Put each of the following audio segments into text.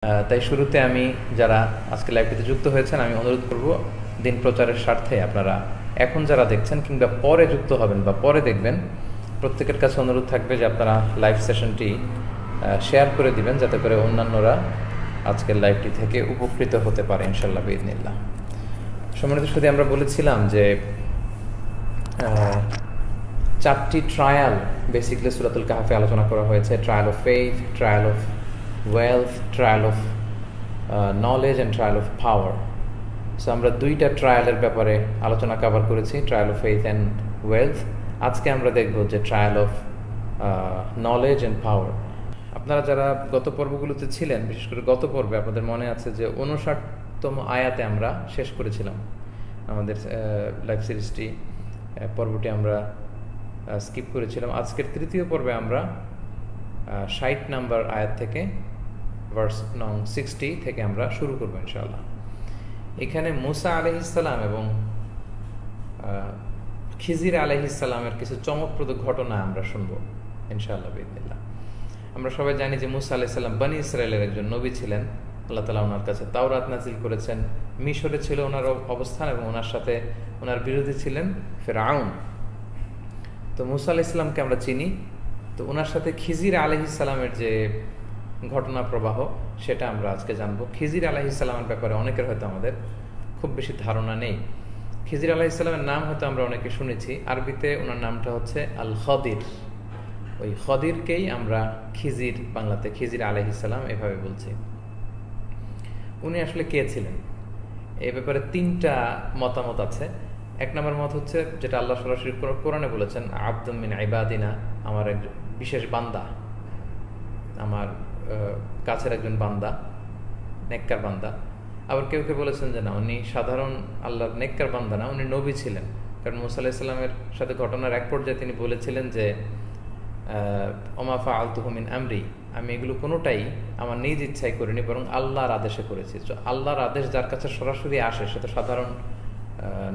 তাই শুরুতে আমি যারা আজকে লাইভটিতে যুক্ত হয়েছেন আমি অনুরোধ করব দিন প্রচারের স্বার্থে আপনারা এখন যারা দেখছেন কিংবা পরে যুক্ত হবেন বা পরে দেখবেন প্রত্যেকের কাছে অনুরোধ থাকবে যে আপনারা লাইভ সেশনটি শেয়ার করে দিবেন যাতে করে অন্যান্যরা আজকের লাইভটি থেকে উপকৃত হতে পারে ইনশাল্লাহ বিইذনিল্লাহ। সম্মানিত শুধু আমরা বলেছিলাম যে চারটি ট্রায়াল বেসিক্যালি সূরাতুল কাহফে আলোচনা করা হয়েছে: trial of faith, trial of wealth, trial of knowledge and trial of power. So আমরা দুইটা ট্রায়ালের ব্যাপারে আলোচনা কভার করেছি, trial of faith and wealth. আজকে আমরা দেখব যে trial of knowledge and power. আপনারা যারা গত পর্বগুলোতে ছিলেন, বিশেষ করে গত পর্বে আপনাদের মনে আছে যে 59তম আয়াতে আমরা শেষ করেছিলাম আমাদের লাইভ সিরিজটি। পর্বটি আমরা স্কিপ করেছিলাম। আজকের তৃতীয় পর্বে আমরা 60 নাম্বার আয়াত থেকে ভার্স নং 60 থেকে আমরা শুরু করবো ইনশাআল্লাহ। এখানে মুসা আলাইহিসসালাম এবং খিজির আলাইহিসসালামের কিছু চমকপ্রদ ঘটনা আমরা শুনবো ইনশাআল্লাহ বিইذনিল্লাহ। আমরা সবাই জানি যে মুসা আলাইহিসসালাম বনি ইসরায়েলের একজন নবী ছিলেন। আল্লাহ তাআলা ওনার কাছে তাওরাত নাজিল করেছেন। মিশরে ছিল ওনার অবস্থান এবং ওনার সাথে ওনার বিরোধী ছিলেন ফিরআউন। তো মুসা আলাইহিসসালামকে আমরা চিনি। তো ওনার সাথে খিজির আলাইহিসসালামের যে ঘটনা প্রবাহ সেটা আমরা আজকে জানবো। খিজির আলাইহিসসালামের ব্যাপারে অনেকের হয়তো আমাদের খুব বেশি ধারণা নেই। খিজির আলাইহিসসালামের নাম হয়তো আমরা অনেকে শুনেছি। আরবিতে ওনার নামটা হচ্ছে আল খদির। ওই খদিরকেই আমরা খিজির, বাংলাতে খিজির আলাইহিসসালাম এভাবে বলছি। উনি আসলে কে ছিলেন এই ব্যাপারে তিনটা মতামত আছে। এক নম্বর মত হচ্ছে যেটা আল্লাহ সরাসরি কোরআনে বলেছেন, আবদুম মিন ইবাদিনা, আমার এক বিশেষ বান্দা, আমার কাছের একজন বান্দা, নেককার বান্দা। আবার কেউ কেউ বলেছেন যে না, উনি সাধারণ আল্লাহর নেককার বান্দা না, উনি নবী ছিলেন। কারণ মুসা আলাইহিস সালামের সাথে ঘটনার এক পর্যায়ে তিনি বলেছিলেন যে ওমা ফাআলতুহু মিন আমরি, আমি এগুলো কোনোটাই আমার নিজ ইচ্ছায় করিনি, বরং আল্লাহর আদেশে করেছি। তো আল্লাহর আদেশ যার কাছে সরাসরি আসে সে তো সাধারণ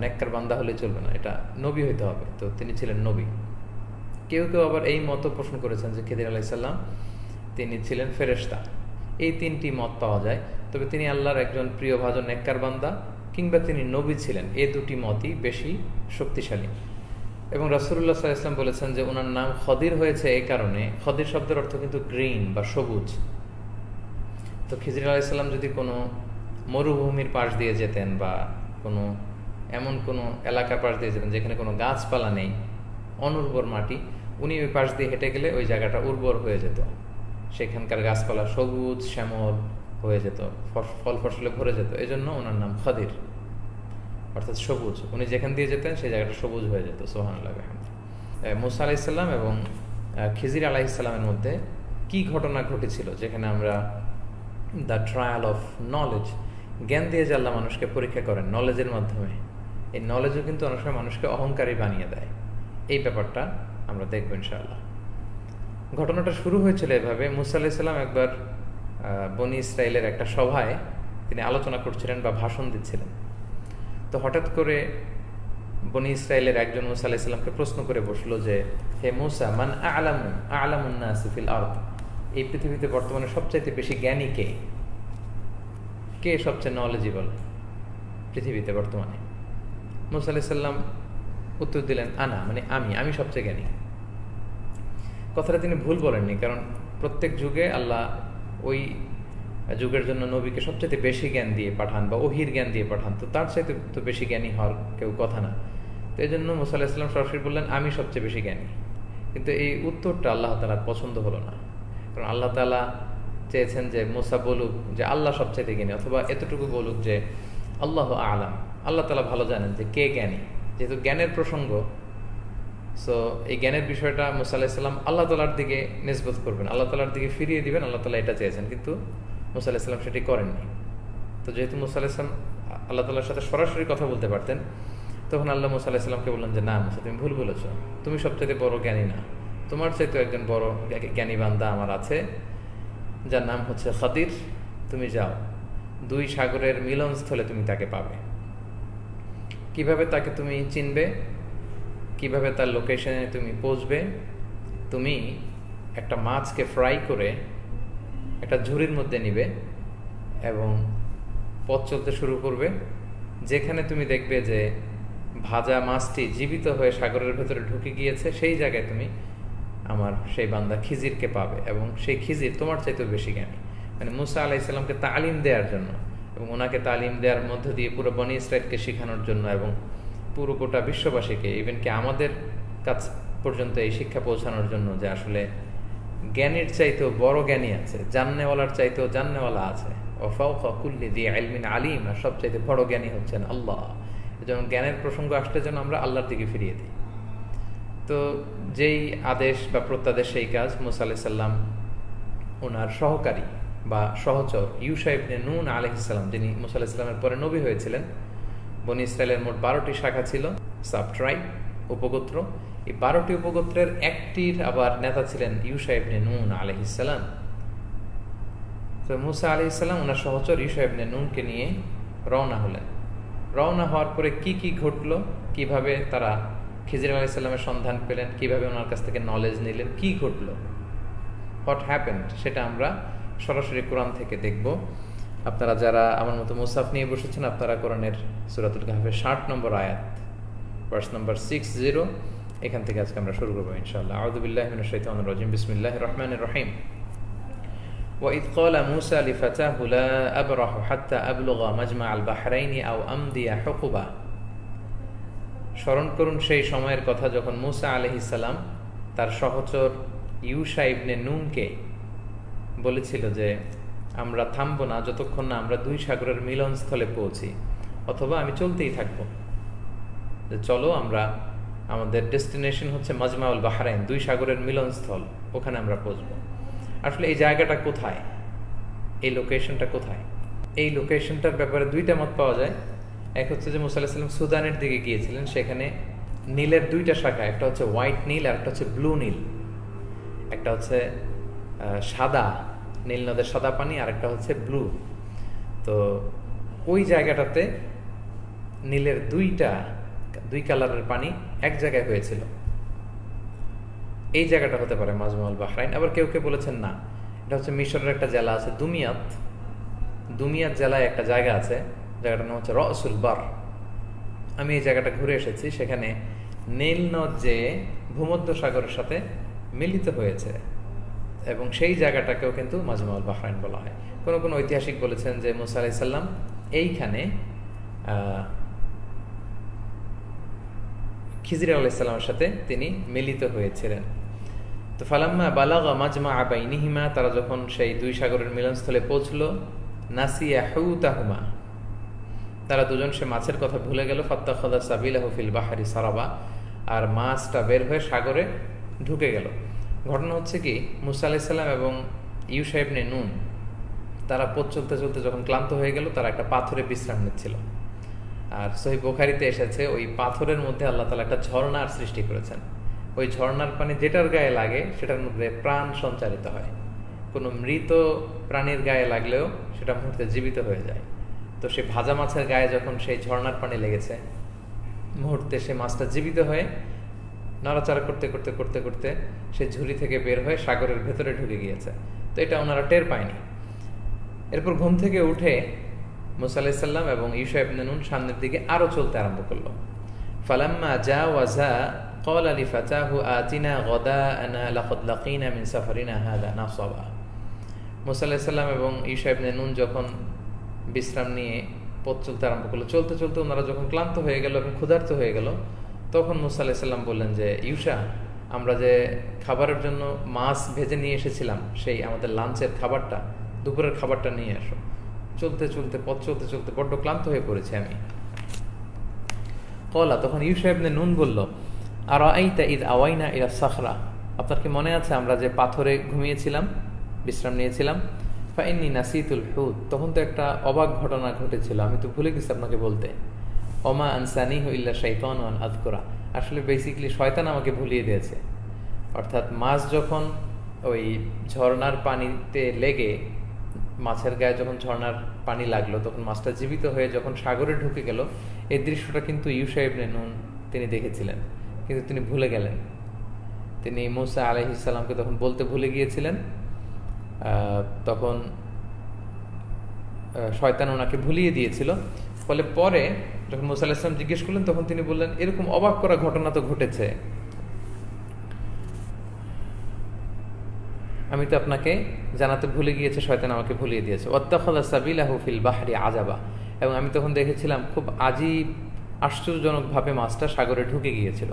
নেককার বান্দা হলে চলবে না, এটা নবী হইতে হবে। তো তিনি ছিলেন নবী। কেউ কেউ আবার এই মত পোষণ করেছেন যে খিদির আলাইহিস সালাম তিনি ছিলেন ফেরেশতা। এই তিনটি মত পাওয়া যায়। তবে তিনি আল্লাহর একজন প্রিয়ভাজন নেককার বান্দা কিংবা তিনি নবী ছিলেন, এই দুটি মতই বেশি শক্তিশালী। এবং রাসূলুল্লাহ সাল্লাল্লাহু আলাইহি ওয়াসাল্লাম বলেছেন যে ওনার নাম খদির হয়েছে এই কারণে, খদির শব্দের অর্থ কিন্তু গ্রিন বা সবুজ। তো খিজির আলাইহিস সালাম যদি কোনো মরুভূমির পাশ দিয়ে যেতেন বা কোনো এমন কোনো এলাকার পাশ দিয়ে যেতেন যেখানে কোনো গাছপালা নেই, অনুর্বর মাটি, উনি ওই পাশ দিয়ে হেঁটে গেলে ওই জায়গাটা উর্বর হয়ে যেত, সেখানকার গাছপালা সবুজ শ্যামল হয়ে যেত, ফল ফসলে ভরে যেত। এই জন্য ওনার নাম খদির, অর্থাৎ সবুজ। উনি যেখান দিয়ে যেতেন সেই জায়গাটা সবুজ হয়ে যেত। সুবহানাল্লাহ ওয়া বিহামদিহি। মুসা আলাইহিস সালাম এবং খিজির আলাইহিস সালামের মধ্যে কি ঘটনা ঘটেছিল, যেখানে আমরা দ্য ট্রায়াল অফ নলেজ, জ্ঞান দিয়ে যে আল্লাহ মানুষকে পরীক্ষা করেন নলেজের মাধ্যমে, এই নলেজও কিন্তু অনেক সময় মানুষকে অহংকারী বানিয়ে দেয়। এই ব্যাপারটা আমরা দেখব ইনশাআল্লাহ। ঘটনাটা শুরু হয়েছিল এভাবে। মুসা আলাইহিস সালাম একবার বনি ইসরায়েলের একটা সভায় তিনি আলোচনা করছিলেন বা ভাষণ দিচ্ছিলেন। তো হঠাৎ করে বনি ইসরায়েলের একজন মুসা আলাইহিস সালামকে প্রশ্ন করে বসলো যে, হে মুসা, মান আ'লামুন নাসি ফিল আরদ, এই পৃথিবীতে বর্তমানে সবচাইতে বেশি জ্ঞানী কে? কে সবচেয়ে নলেজেবল পৃথিবীতে বর্তমানে? মুসা আলাইহিস সালাম উত্তর দিলেন, আনা, মানে আমি সবচেয়ে জ্ঞানী। কথাটা তিনি ভুল বলেননি, কারণ প্রত্যেক যুগে আল্লাহ ওই যুগের জন্য নবীকে সবচেয়ে বেশি জ্ঞান দিয়ে পাঠান বা ওহির জ্ঞান দিয়ে পাঠান। তো তার চাইতে তো বেশি জ্ঞানী হওয়ার কেউ কথা না। তো এই জন্য মুসা আলাইহিস সালাম সরাসরি বললেন, আমি সবচেয়ে বেশি জ্ঞানী। কিন্তু এই উত্তরটা আল্লাহ তাআলার পছন্দ হলো না। কারণ আল্লাহ তাআলা চেয়েছেন যে মুসা বলুক যে আল্লাহ সবচেয়ে জ্ঞানী, অথবা এতটুকু বলুক যে আল্লাহু আ'লাম, আল্লাহ তাআলা ভালো জানেন যে কে জ্ঞানী। যেহেতু জ্ঞানের প্রসঙ্গ, সো এই জ্ঞানের বিষয়টা মুসা আলাইহিস সালাম আল্লাহ তাআলার দিকে নিসবত করবেন, আল্লাহ তাআলার দিকে ফিরিয়ে দিবেন। আল্লাহ তাআলা এটা চেয়েছেন, কিন্তু মুসা আলাইহিস সালাম সেটি করেননি। তো যেহেতু মুসা আলাইহিস সালাম আল্লাহ তাআলার সাথে সরাসরি কথা বলতে পারতেন, তখন আল্লাহ মুসা আলাইহিস সালামকে বললেন যে না মুসা, তুমি ভুল বলেছো, তুমি সবচেয়ে বড় জ্ঞানী না, তোমার চাইতে একজন বড় জ্ঞানী বান্দা আমার আছে, যার নাম হচ্ছে খদির। তুমি যাও, দুই সাগরের মিলনস্থলে তুমি তাকে পাবে। কিভাবে তাকে তুমি চিনবে, কিভাবে তার লোকেশনে তুমি পৌঁছবে? তুমি একটা মাছকে ফ্রাই করে একটা ঝুড়ির মধ্যে নিবে, এবং পথ চলতে শুরু করবে। যেখানে তুমি দেখবে যে ভাজা মাছটি জীবিত হয়ে সাগরের ভেতরে ঢুকে গিয়েছে, সেই জায়গায় তুমি আমার সেই বান্দা খিজিরকে পাবে, এবং সেই খিজির তোমার চাইতেও বেশি জ্ঞানী। মানে মুসা আলাইসাল্লামকে তালিম দেওয়ার জন্য এবং ওনাকে তালিম দেওয়ার মধ্য দিয়ে পুরো বনি ইসরাইলকে শেখানোর জন্য এবং পুরো গোটা বিশ্ববাসীকে, ইভেন কি আমাদের কাছ পর্যন্ত এই শিক্ষা পৌঁছানোর জন্য যে আসলে জ্ঞানীর চাইতেও বড় জ্ঞানী আছে, জাননেওয়ালার চাইতেও জাননেওয়ালা আছে, ওয়াফাওকা কুল্লি যি ইলমিন আলিম, আর সবচাইতে বড় জ্ঞানী হচ্ছেন আল্লাহ। যেমন জ্ঞানের প্রসঙ্গ আসলে যেন আমরা আল্লাহর দিকে ফিরিয়ে দিই। তো যেই আদেশ বা প্রত্যাদেশ সেই কাজ, মুসা আলাইহিস সালাম ওনার সহকারী বা সহচর ইউশা ইবনে নুন আলাইহিস সালাম, যিনি মুসা আলাইহিস সালামের পরে নবী হয়েছিলেন। বনি ইসরায়েলের মোট 12টি শাখা ছিল, সাব ট্রাইব, উপগোত্র। এই 12টি উপগোত্রের একটির আবার নেতা ছিলেন ইউশা ইবনে নুন আলাইহিস সালাম। তো মুসা আলাইহিস সালাম ওনার সহচর ইউশা ইবনে নুনকে নিয়ে রওনা হলেন। রওনা হওয়ার পরে কি কি ঘটলো, কিভাবে তারা খিজির আলাইহিস সালামের সন্ধান পেলেন, কিভাবে ওনার কাছ থেকে নলেজ নিলেন, কি ঘটলো, হোয়াট হ্যাপেন্ড, সেটা আমরা সরাসরি কোরআন থেকে দেখব। আপনারা যারা আমার মতো মুসাফ নিয়ে বসেছেন, আপনারা কোরআনের সূরাতুল কাহফের 60 নম্বর আয়াত, ভার্স নাম্বার 60, এখান থেকে আজকে আমরা শুরু করবো ইনশাআল্লাহ। আউযু বিল্লাহি মিনাশ শাইতানির রাজিম, বিসমিল্লাহির রহমানির রহিম। وإذ قال موسى لفتاه لا أبرح حتى أبلغ مجمع البحرين أو أمضي حقبا। স্মরণ করুন সেই সময়ের কথা যখন মুসা আলাইহিস সালাম তার সহচর ইউশা ইবনে নুনকে বলেছিল যে আমরা থামবো না যতক্ষণ না আমরা দুই সাগরের মিলনস্থলে পৌঁছি, অথবা আমি চলতেই থাকবো, যে চলো আমরা, আমাদের ডেস্টিনেশন হচ্ছে মাজমাউল বাহরাইন, দুই সাগরের মিলনস্থল, ওখানে আমরা পৌঁছবো। আসলে এই জায়গাটা কোথায়, এই লোকেশনটা কোথায়? এই লোকেশনটার ব্যাপারে দুইটা মত পাওয়া যায়। এক হচ্ছে যে মুসা আলাইহিস সালাম সুদানের দিকে গিয়েছিলেন, সেখানে নীলের দুইটা শাখা, একটা হচ্ছে হোয়াইট নীল আর একটা হচ্ছে ব্লু নীল। একটা হচ্ছে সাদা নীল নদের সাদা পানি, আর একটা হচ্ছে ব্লু। তো ওই জায়গাটাতে নীলের দুই কালারের পানি এক জায়গায় হয়েছিল। এই জায়গাটা হতে পারে মাজমাউল বাহরাইন। আবার কেউ কেউ বলেছেন না, এটা হচ্ছে মিশরের একটা জেলা আছে দুমিয়াত জেলায় একটা জায়গা আছে, জায়গাটার নাম হচ্ছে রসুল বার। আমি এই জায়গাটা ঘুরে এসেছি, সেখানে নীল নদ যে ভূমধ্য সাগরের সাথে মিলিত হয়েছে, এবং সেই জায়গাটাকেও কিন্তু মাজমাউল বাহরাইন বলা হয়। কোনো কোনো ঐতিহাসিক বলেছেন যে মুসা আলাইহিস সালাম এইখানে খিজির আলাইহিস সালামের সাথে তিনি মিলিত হয়েছিলেন। তো ফালাম্মা বালাগা মাজমা বাইনিহিমা, তারা যখন সেই দুই সাগরের মিলনস্থলে পৌঁছলো, নাসিয়া হুতাহুমা, তারা দুজন সে মাছের কথা ভুলে গেল। ফাত্তাখাযা সাবিলাহু ফিল বাহরি সারাবা, আর মাছটা বের হয়ে সাগরে ঢুকে গেল। ঘটনা হচ্ছে কি, মুসা আলাইহিস সালাম এবং ইউশা ইবনে নুন তারা পথ চলতে চলতে যখন ক্লান্ত হয়ে গেল, তারা একটা পাথরে বিশ্রাম নিচ্ছিল। আর সহিহ বুখারীতে এসেছে ওই পাথরের মধ্যে আল্লাহ তাআলা একটা ঝর্ণার সৃষ্টি করেছেন। ওই ঝর্ণার পানি যেটার গায়ে লাগে সেটার মধ্যে প্রাণ সঞ্চারিত হয়। কোনো মৃত প্রাণীর গায়ে লাগলেও সেটা মুহূর্তে জীবিত হয়ে যায়। তো সেই ভাজা মাছের গায়ে যখন সেই ঝর্ণার পানি লেগেছে, মুহূর্তে সে মাছটা জীবিত হয়ে নড়াচড়া করতে করতে করতে করতে সে ঝুড়ি থেকে বের হয়ে সাগরের ভেতরে ঢুকে গিয়েছে। তো এটা ওনারা টের পায়নি। এরপর ঘুম থেকে উঠে মুসা আলাইহিস সালাম এবং ইউশা ইবনে নুন সামনের দিকে আরো চলতে আরম্ভ করলো। ফালাম্মা জাওয়াজা ক্বালা লিফাতাহু আতিনা গাদাআনা লাকাদ লাকিনা মিন সাফারিনা হাযা নাসাবা। মুসা আলাইহিস সালাম এবং ইউশা ইবনে নুন যখন বিশ্রাম নিয়ে পথ চলতে আরম্ভ করলো, চলতে চলতে ওনারা যখন ক্লান্ত হয়ে গেল এবং ক্ষুধার্ত হয়ে গেল, তখন মুসা আলাইহিস সালাম বললেন যে ইউশা, আমরা যে খাবারের জন্য মাছ ভেজে নিয়ে এসেছিলাম, সেই আমাদের লাঞ্চের খাবারটা, দুপুরের খাবারটা নিয়ে আসো। চলতে চলতে পথ চলতে চলতে বড্ড ক্লান্ত হয়ে পড়েছি আমি। কলা, তখন ইউশা ইবনে নুন বলল, আরাআইতা ইদ আওয়াইনা ইলা সাখরা, আপনার কি মনে আছে আমরা যে পাথরে ঘুমিয়েছিলাম, বিশ্রাম নিয়েছিলাম? ফাইন্নী নাসিতুল হুত, তখন তো একটা অবাক ঘটনা ঘটেছিল, আমি তো ভুলে গেছি আপনাকে বলতে। ওমা আনসানিহু ইল্লা শাইতানু আন আযকুরা, আসলে বেসিক্যালি শয়তান আমাকে ভুলিয়ে দিয়েছে। অর্থাৎ মাছ যখন ওই ঝর্ণার পানিতে লেগে, মাছের গায়ে যখন ঝর্ণার পানি লাগলো, তখন মাছটা জীবিত হয়ে যখন সাগরে ঢুকে গেল, এই দৃশ্যটা কিন্তু ইউশা ইবনে নুন তিনি দেখেছিলেন, কিন্তু তিনি ভুলে গেলেন। তিনি মুসা আলাইহিস সালামকে তখন বলতে ভুলে গিয়েছিলেন। তখন শয়তান ওনাকে ভুলিয়ে দিয়েছিল। ফলে পরে যখন মুসা আলাইহিস সালাম জিজ্ঞেস করলেন তখন তিনি বললেন, এরকম অবাক করা ঘটনা তো ঘটেছে, আমি তো আপনাকে জানাতে ভুলে গিয়েছি, শয়তান আমাকে ভুলিয়ে দিয়েছে। ওয়াত্তাখাযা সাবিলাহু ফিল বাহরি আজাবা, এবং আমি তখন দেখেছিলাম খুব আজীব আশ্চর্যজনকভাবে মাছটা সাগরে ঢুকে গিয়েছিল।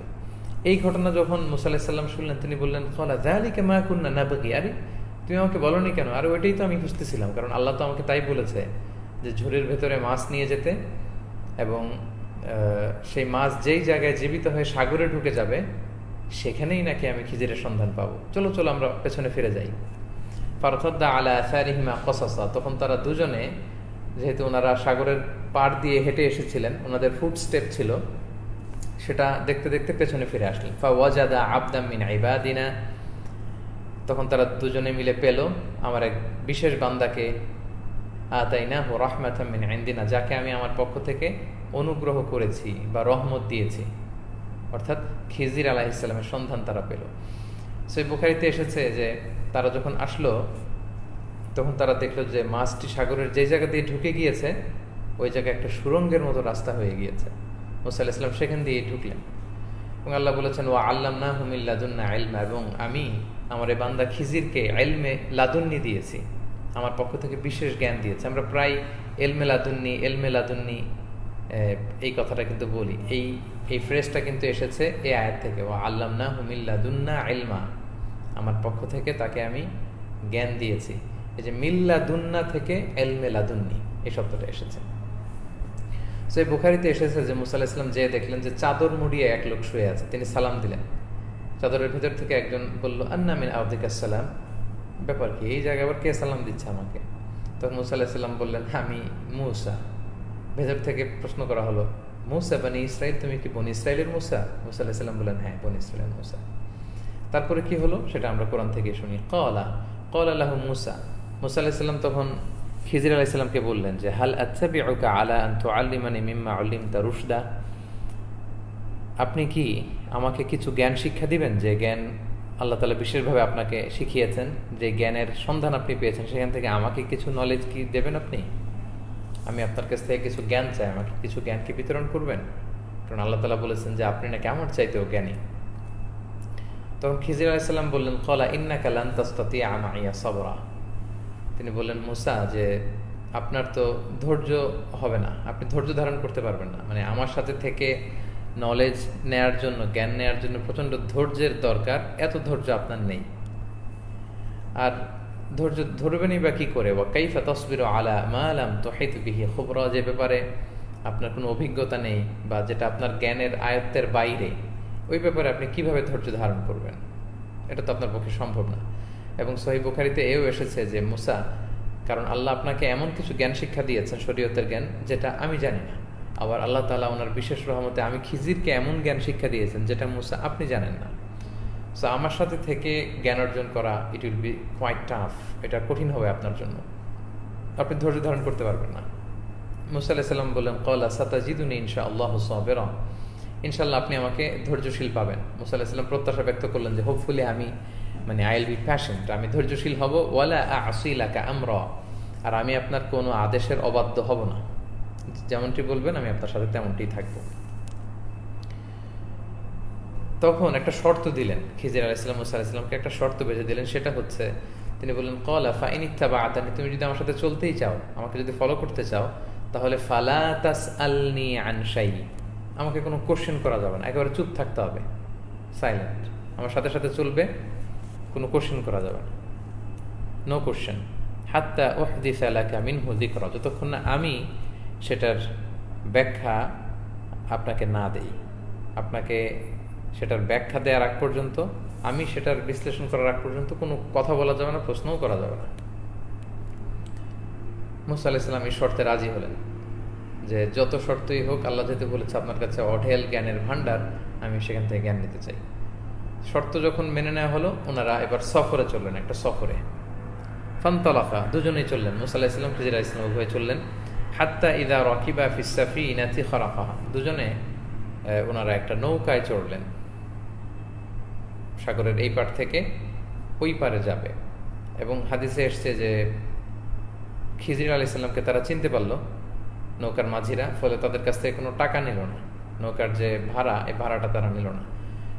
এই ঘটনা যখন মুসা আলাইহিস সালাম শুনলেন তিনি বললেন, ক্বালা যালিকা মা কুন্না নাবগি, আরে তুমি আমাকে বলনি কেন? আরে ওইটাই তো আমি খুঁজতেছিলাম, কারণ আল্লাহ তো আমাকে তাই বলেছে যে ঝুড়ির ভেতরে মাছ নিয়ে যেতে, এবং সেই মাছ যেই জায়গায় জীবিত হয়ে সাগরে ঢুকে যাবে সেখানেই নাকি আমি খিজিরের সন্ধান পাবো। চলো চলো আমরা পেছনে ফিরে যাই। ফারতাদ্দা আলা আসারিহিমা কসাসা, তখন তারা দুজনে, যেহেতু ওনারা সাগরের পাড় দিয়ে হেঁটে এসেছিলেন, ওনাদের ফুট স্টেপ ছিল, সেটা দেখতে দেখতে পেছনে ফিরে আসলেন। ফাওয়াজাদা আবদাম মিন ইবাদিনা, তখন তারা দুজনে মিলে পেল আমার এক বিশেষ বান্দাকে, আতাইনাহু রাহমাতাম মিন ইনদিনা, যাকে আমি আমার পক্ষ থেকে অনুগ্রহ করেছি বা রহমত দিয়েছি, অর্থাৎ খিজির আলাইহিস সালামের সন্ধান তারা পেল। সেই বুখারীতে এসেছে যে তারা যখন আসলো তখন তারা দেখলো যে মাছটি সাগরের যে জায়গা দিয়ে ঢুকে গিয়েছে ওই জায়গায় একটা সুরঙ্গের মতো রাস্তা হয়ে গিয়েছে। মুসা আলাইহিস সালাম সেখান দিয়ে ঢুকলেন, এবং আল্লাহ বলেছেন, ওয়া আল্লামনাহু মিন লাদুন্না ইলমা, এবং আমি আমার এই বান্দা খিজিরকে ইলমে লাদুন্নি দিয়েছি, আমার পক্ষ থেকে বিশেষ জ্ঞান দিয়েছে। আমরা প্রায় এলমে লাদুন্নি এই কথাটা কিন্তু বলি, এই ফ্রেজটা কিন্তু এসেছে এই আয়াত থেকে, ওয়া আল্লামনাহু মিন লাদুন্না ইলমা, আমার পক্ষ থেকে তাকে আমি জ্ঞান দিয়েছি। এই যে মিল্লাদুন্না থেকে এলমে লাদুন্নি এই শব্দটা এসেছে। তো এই বুখারীতে এসেছে যে মুসা আলাইহিস সালাম যে দেখলেন যে চাদর মুড়িয়ে এক লোক শুয়ে আছে, তিনি সালাম দিলেন। চাদরের ভেতর থেকে একজন বলল, আন্না মিন আউদিকাস সালাম, ব্যাপার কি, এই জায়গায় আবার কে সালাম দিচ্ছে আমাকে? তখন মুসা আলাইহিস সালাম বললেন, আমি মুসা। ভেতর থেকে প্রশ্ন করা হলো, মুসা বনি ইসরাইল, তুমি কি বনি ইসরাইলের মুসা? মুসা আলাইহিস সালাম বললেন, হ্যাঁ, বনি ইসরাইলের মুসা। তারপরে কি হলো সেটা আমরা কোরআন থেকে শুনি। ক্বালা লাহু মুসা, মুসা আলাইহিস সালাম তখন খিজির আলাইহিস সালামকে বললেন যে, হাল আত্তাবিউকা আলা আন তুআল্লিমানি মিম্মা উল্লিমতা রুশদা, আপনি কি আমাকে কিছু জ্ঞান শিক্ষা দিবেন, যে জ্ঞান আল্লাহ তাআলা বিশেষভাবে আপনাকে শিখিয়েছেন, যে জ্ঞানের সন্ধান আপনি পেয়েছেন সেখান থেকে আমাকে কিছু নলেজ কি দেবেন আপনি? আমি আপনার কাছ থেকে কিছু জ্ঞান চাই, আমাকে কিছু জ্ঞান কি বিতরণ করবেন? কারণ আল্লাহ তাআলা বলেছেন যে আপনি নাকি আমার চাইতেও জ্ঞানী। তখন খিজির আলাইহিস সালাম বললেন, ক্বালা ইন্নাকা লান তাসতাতিআ মাইয়া সাবরা, তিনি বললেন, মুসা, যে আপনার তো ধৈর্য হবে না, আপনি ধৈর্য ধারণ করতে পারবেন না, মানে আমার সাথে থেকে নলেজ নেয়ার জন্য, জ্ঞান নেয়ার জন্য প্রচণ্ড ধৈর্যের দরকার, এত ধৈর্য আপনার নেই। আর ধৈর্য ধরবেনই বা কি করে? ওয়া কাইফা তাসবিরু আলা মা লাম তুহিত বিহি খুবরা, যে ব্যাপারে আপনার কোনো অভিজ্ঞতা নেই বা যেটা আপনার জ্ঞানের আয়ত্তের বাইরে, ওই ব্যাপারে আপনি কিভাবে ধৈর্য ধারণ করবেন? এটা তো আপনার পক্ষে সম্ভব না। এবং সহিহ বুখারীতে এও এসেছে যে মুসা, কারণ আল্লাহ আপনাকে এমন কিছু জ্ঞান শিক্ষা দিয়েছেন, শরীয়তের জ্ঞান, যেটা আমি জানি না। আবার আল্লাহ তাআলা ওনার বিশেষ রহমতে আমি খিজিরকে এমন জ্ঞান শিক্ষা দিয়েছেন যেটা মুসা আপনি জানেন না। সো আমার সাথে থেকে জ্ঞান অর্জন করা, it will be quite tough, এটা কঠিন হবে আপনার জন্য, আপনি ধৈর্য ধারণ করতে পারবেন না। মুসা আলাইহিস সালাম বললেন, ক্বালা সাতাজিদুনি ইনশাআল্লাহু সাবিরা, ইনশাআল্লাহ আপনি আমাকে ধৈর্যশীল পাবেন। মুসা আলাইহিস সালাম প্রত্যাশা ব্যক্ত করলেন যে হোপফুলি আমি, মানে আই উইল বি প্যাশনেট, আমি ধৈর্যশীল হব, ওয়ালা আ'সি লাকা আমরা, আর আমি আপনার কোনো আদেশের অবাধ্য হব না, যেমনটি বলবেন আমি আপনার সাথে তেমনটি থাকব। তখন একটা শর্ত দিলেন খিজির আলাইহিস সালাম, মুসা আলাইহিস সালামকে একটা শর্ত বেঁধে দিলেন, সেটা হচ্ছে তিনি বললেন, ক্বালা ফাইন ইত্তাবা'তানি, তুমি যদি আমার সাথে চলতেই চাও, আমাকে যদি ফলো করতে চাও, তাহলে ফালা তাসআলনি আন শাই, আমাকে কোনো কোশ্চেন করা যাবে না, একেবারে চুপ থাকতে হবে, সাইলেন্ট, আমার সাথে সাথে চলবে, কোনো কোশ্চেন করা যাবে না, নো কোশ্চেন, হাত্তা উহদিসা লাকা মিনহু যিকরা, যতক্ষণ না আমি সেটার ব্যাখ্যা আপনাকে না দেই, আপনাকে সেটার ব্যাখ্যা দেওয়ার আগ পর্যন্ত, আমি সেটার বিশ্লেষণ করার আগ পর্যন্ত কোনো কথা বলা যাবে না, প্রশ্নও করা যাবে না। মুসা আলাইহিস সালাম এই শর্তে রাজি হলেন যে যত শর্তই হোক, আল্লাহ যেহেতু বলেছে আপনার কাছে অঢেল জ্ঞানের ভান্ডার, আমি সেখান থেকে জ্ঞান নিতে চাই। শর্ত যখন মেনে নেওয়া হলো, ওনারা এবার সফরে চললেন, একটা সফরে। ফানতালাকা, দুজনেই চললেন, মুসা আলাইহিস সালাম, খিজির আলাইহিস সালাম উভয়ে চললেন। হাত্তা ইযা রাকিবা ফিস সাফিনাতি খারাকাহা, দুজনে ওনারা একটা নৌকায় চড়লেন, সাগরের এই পার থেকে ওই পারে যাবে। এবং হাদিসে এসছে যে খিজির আলাইহিসসালামকে তারা চিনতে পারলো, নৌকার মাঝিরা, ফলে তাদের কাছ থেকে কোনো টাকা নিল না, নৌকার যে ভাড়া এই ভাড়াটা তারা নিল না।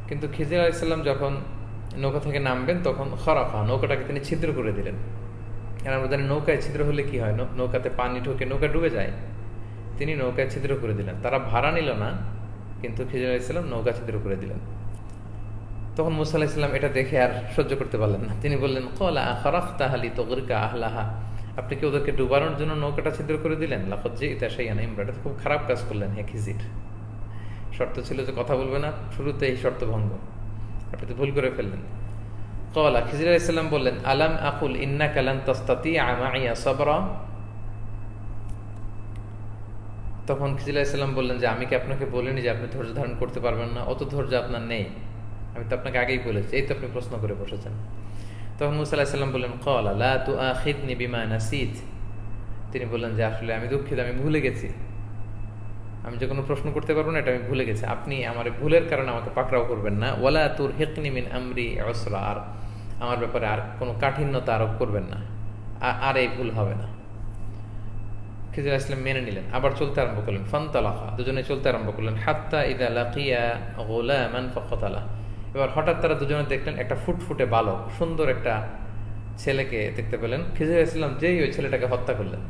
কিন্তু খিজির আলাইহিসসালাম যখন নৌকা থেকে নামবেন তখন খরাফা, নৌকাটাকে তিনি ছিদ্র করে দিলেন। আর আমরা জানি নৌকায় ছিদ্র হলে কি হয়, নৌকাতে পানি ঢুকে নৌকা ডুবে যায়। তিনি নৌকায় ছিদ্র করে দিলেন, তারা ভাড়া নিল না, কিন্তু খিজির আলাইহিসসালাম নৌকা ছিদ্র করে দিলেন। তখন মুসা আলাইহিসসালাম এটা দেখে আর সহ্য করতে পারলেন না, তিনি বললেন ক্বালা আখরাফতা লিতুগরিকা আহলাহা, আপনি কি ওদেরকে ডুবানোর জন্য নৌকাটা ছিদ্র করে দিলেন? লাকাদ জি'তা শাইআন ইমরা, এটা তো খুব খারাপ কাজ করলেন হে খিজির। শর্ত ছিল যে কথা বলবে না, শুরুতে এই শর্ত ভঙ্গ, আপনি তো ভুল করে ফেললেন। ক্বালা, খিজির আলাইহিস সালাম বললেন আলাম আকুল ইন্নাকা লান তাসতাতিআ মাইয়া সাবরা, তখন খিজির আলাইহিস সালাম বললেন যে আমি কি আপনাকে বলিনি যে আপনি ধৈর্য ধারণ করতে পারবেন না? অত ধৈর্য আপনার নেই, আমি তো আপনাকে আগেই বলেছি, এই তো আপনি প্রশ্ন করে বসেছেন। তখন মুসা আলাইহিস সালাম বললেন ক্বালা লা তুআখিযনি বিমা নাসিত, তিনি বললেন যে আসলে আমি দুঃখিত, আমি ভুলে গেছি, আমি যে কোনো প্রশ্ন করতে পারবো না, এটা আমি ভুলে গেছি, আপনি আমার ভুলের কারণে আমাকে পাকড়াও করবেন না। ওয়ালা তুরহিকনি মিন আমরি উসরা, আর আমার ব্যাপারে আর কোনো কাঠিন্যতা আরোপ করবেন না, আর এই ভুল হবে না। খিজির আলাইহিস সালাম মেনে নিলেন, আবার চলতে আরম্ভ করলেন। ফানতালাকা, দুজনে চলতে আরম্ভ করলেন। হাত্তা ইযা লাকিয়া গুলামান ফাকাতালা, এবার হঠাৎ তারা দুজনে দেখলেন একটা ফুটফুটে বালক, সুন্দর একটা ছেলেকে দেখতে পেলেন। খিজির আলাইহিস সালাম যেই ওই ছেলেটাকে হত্যা করলেন।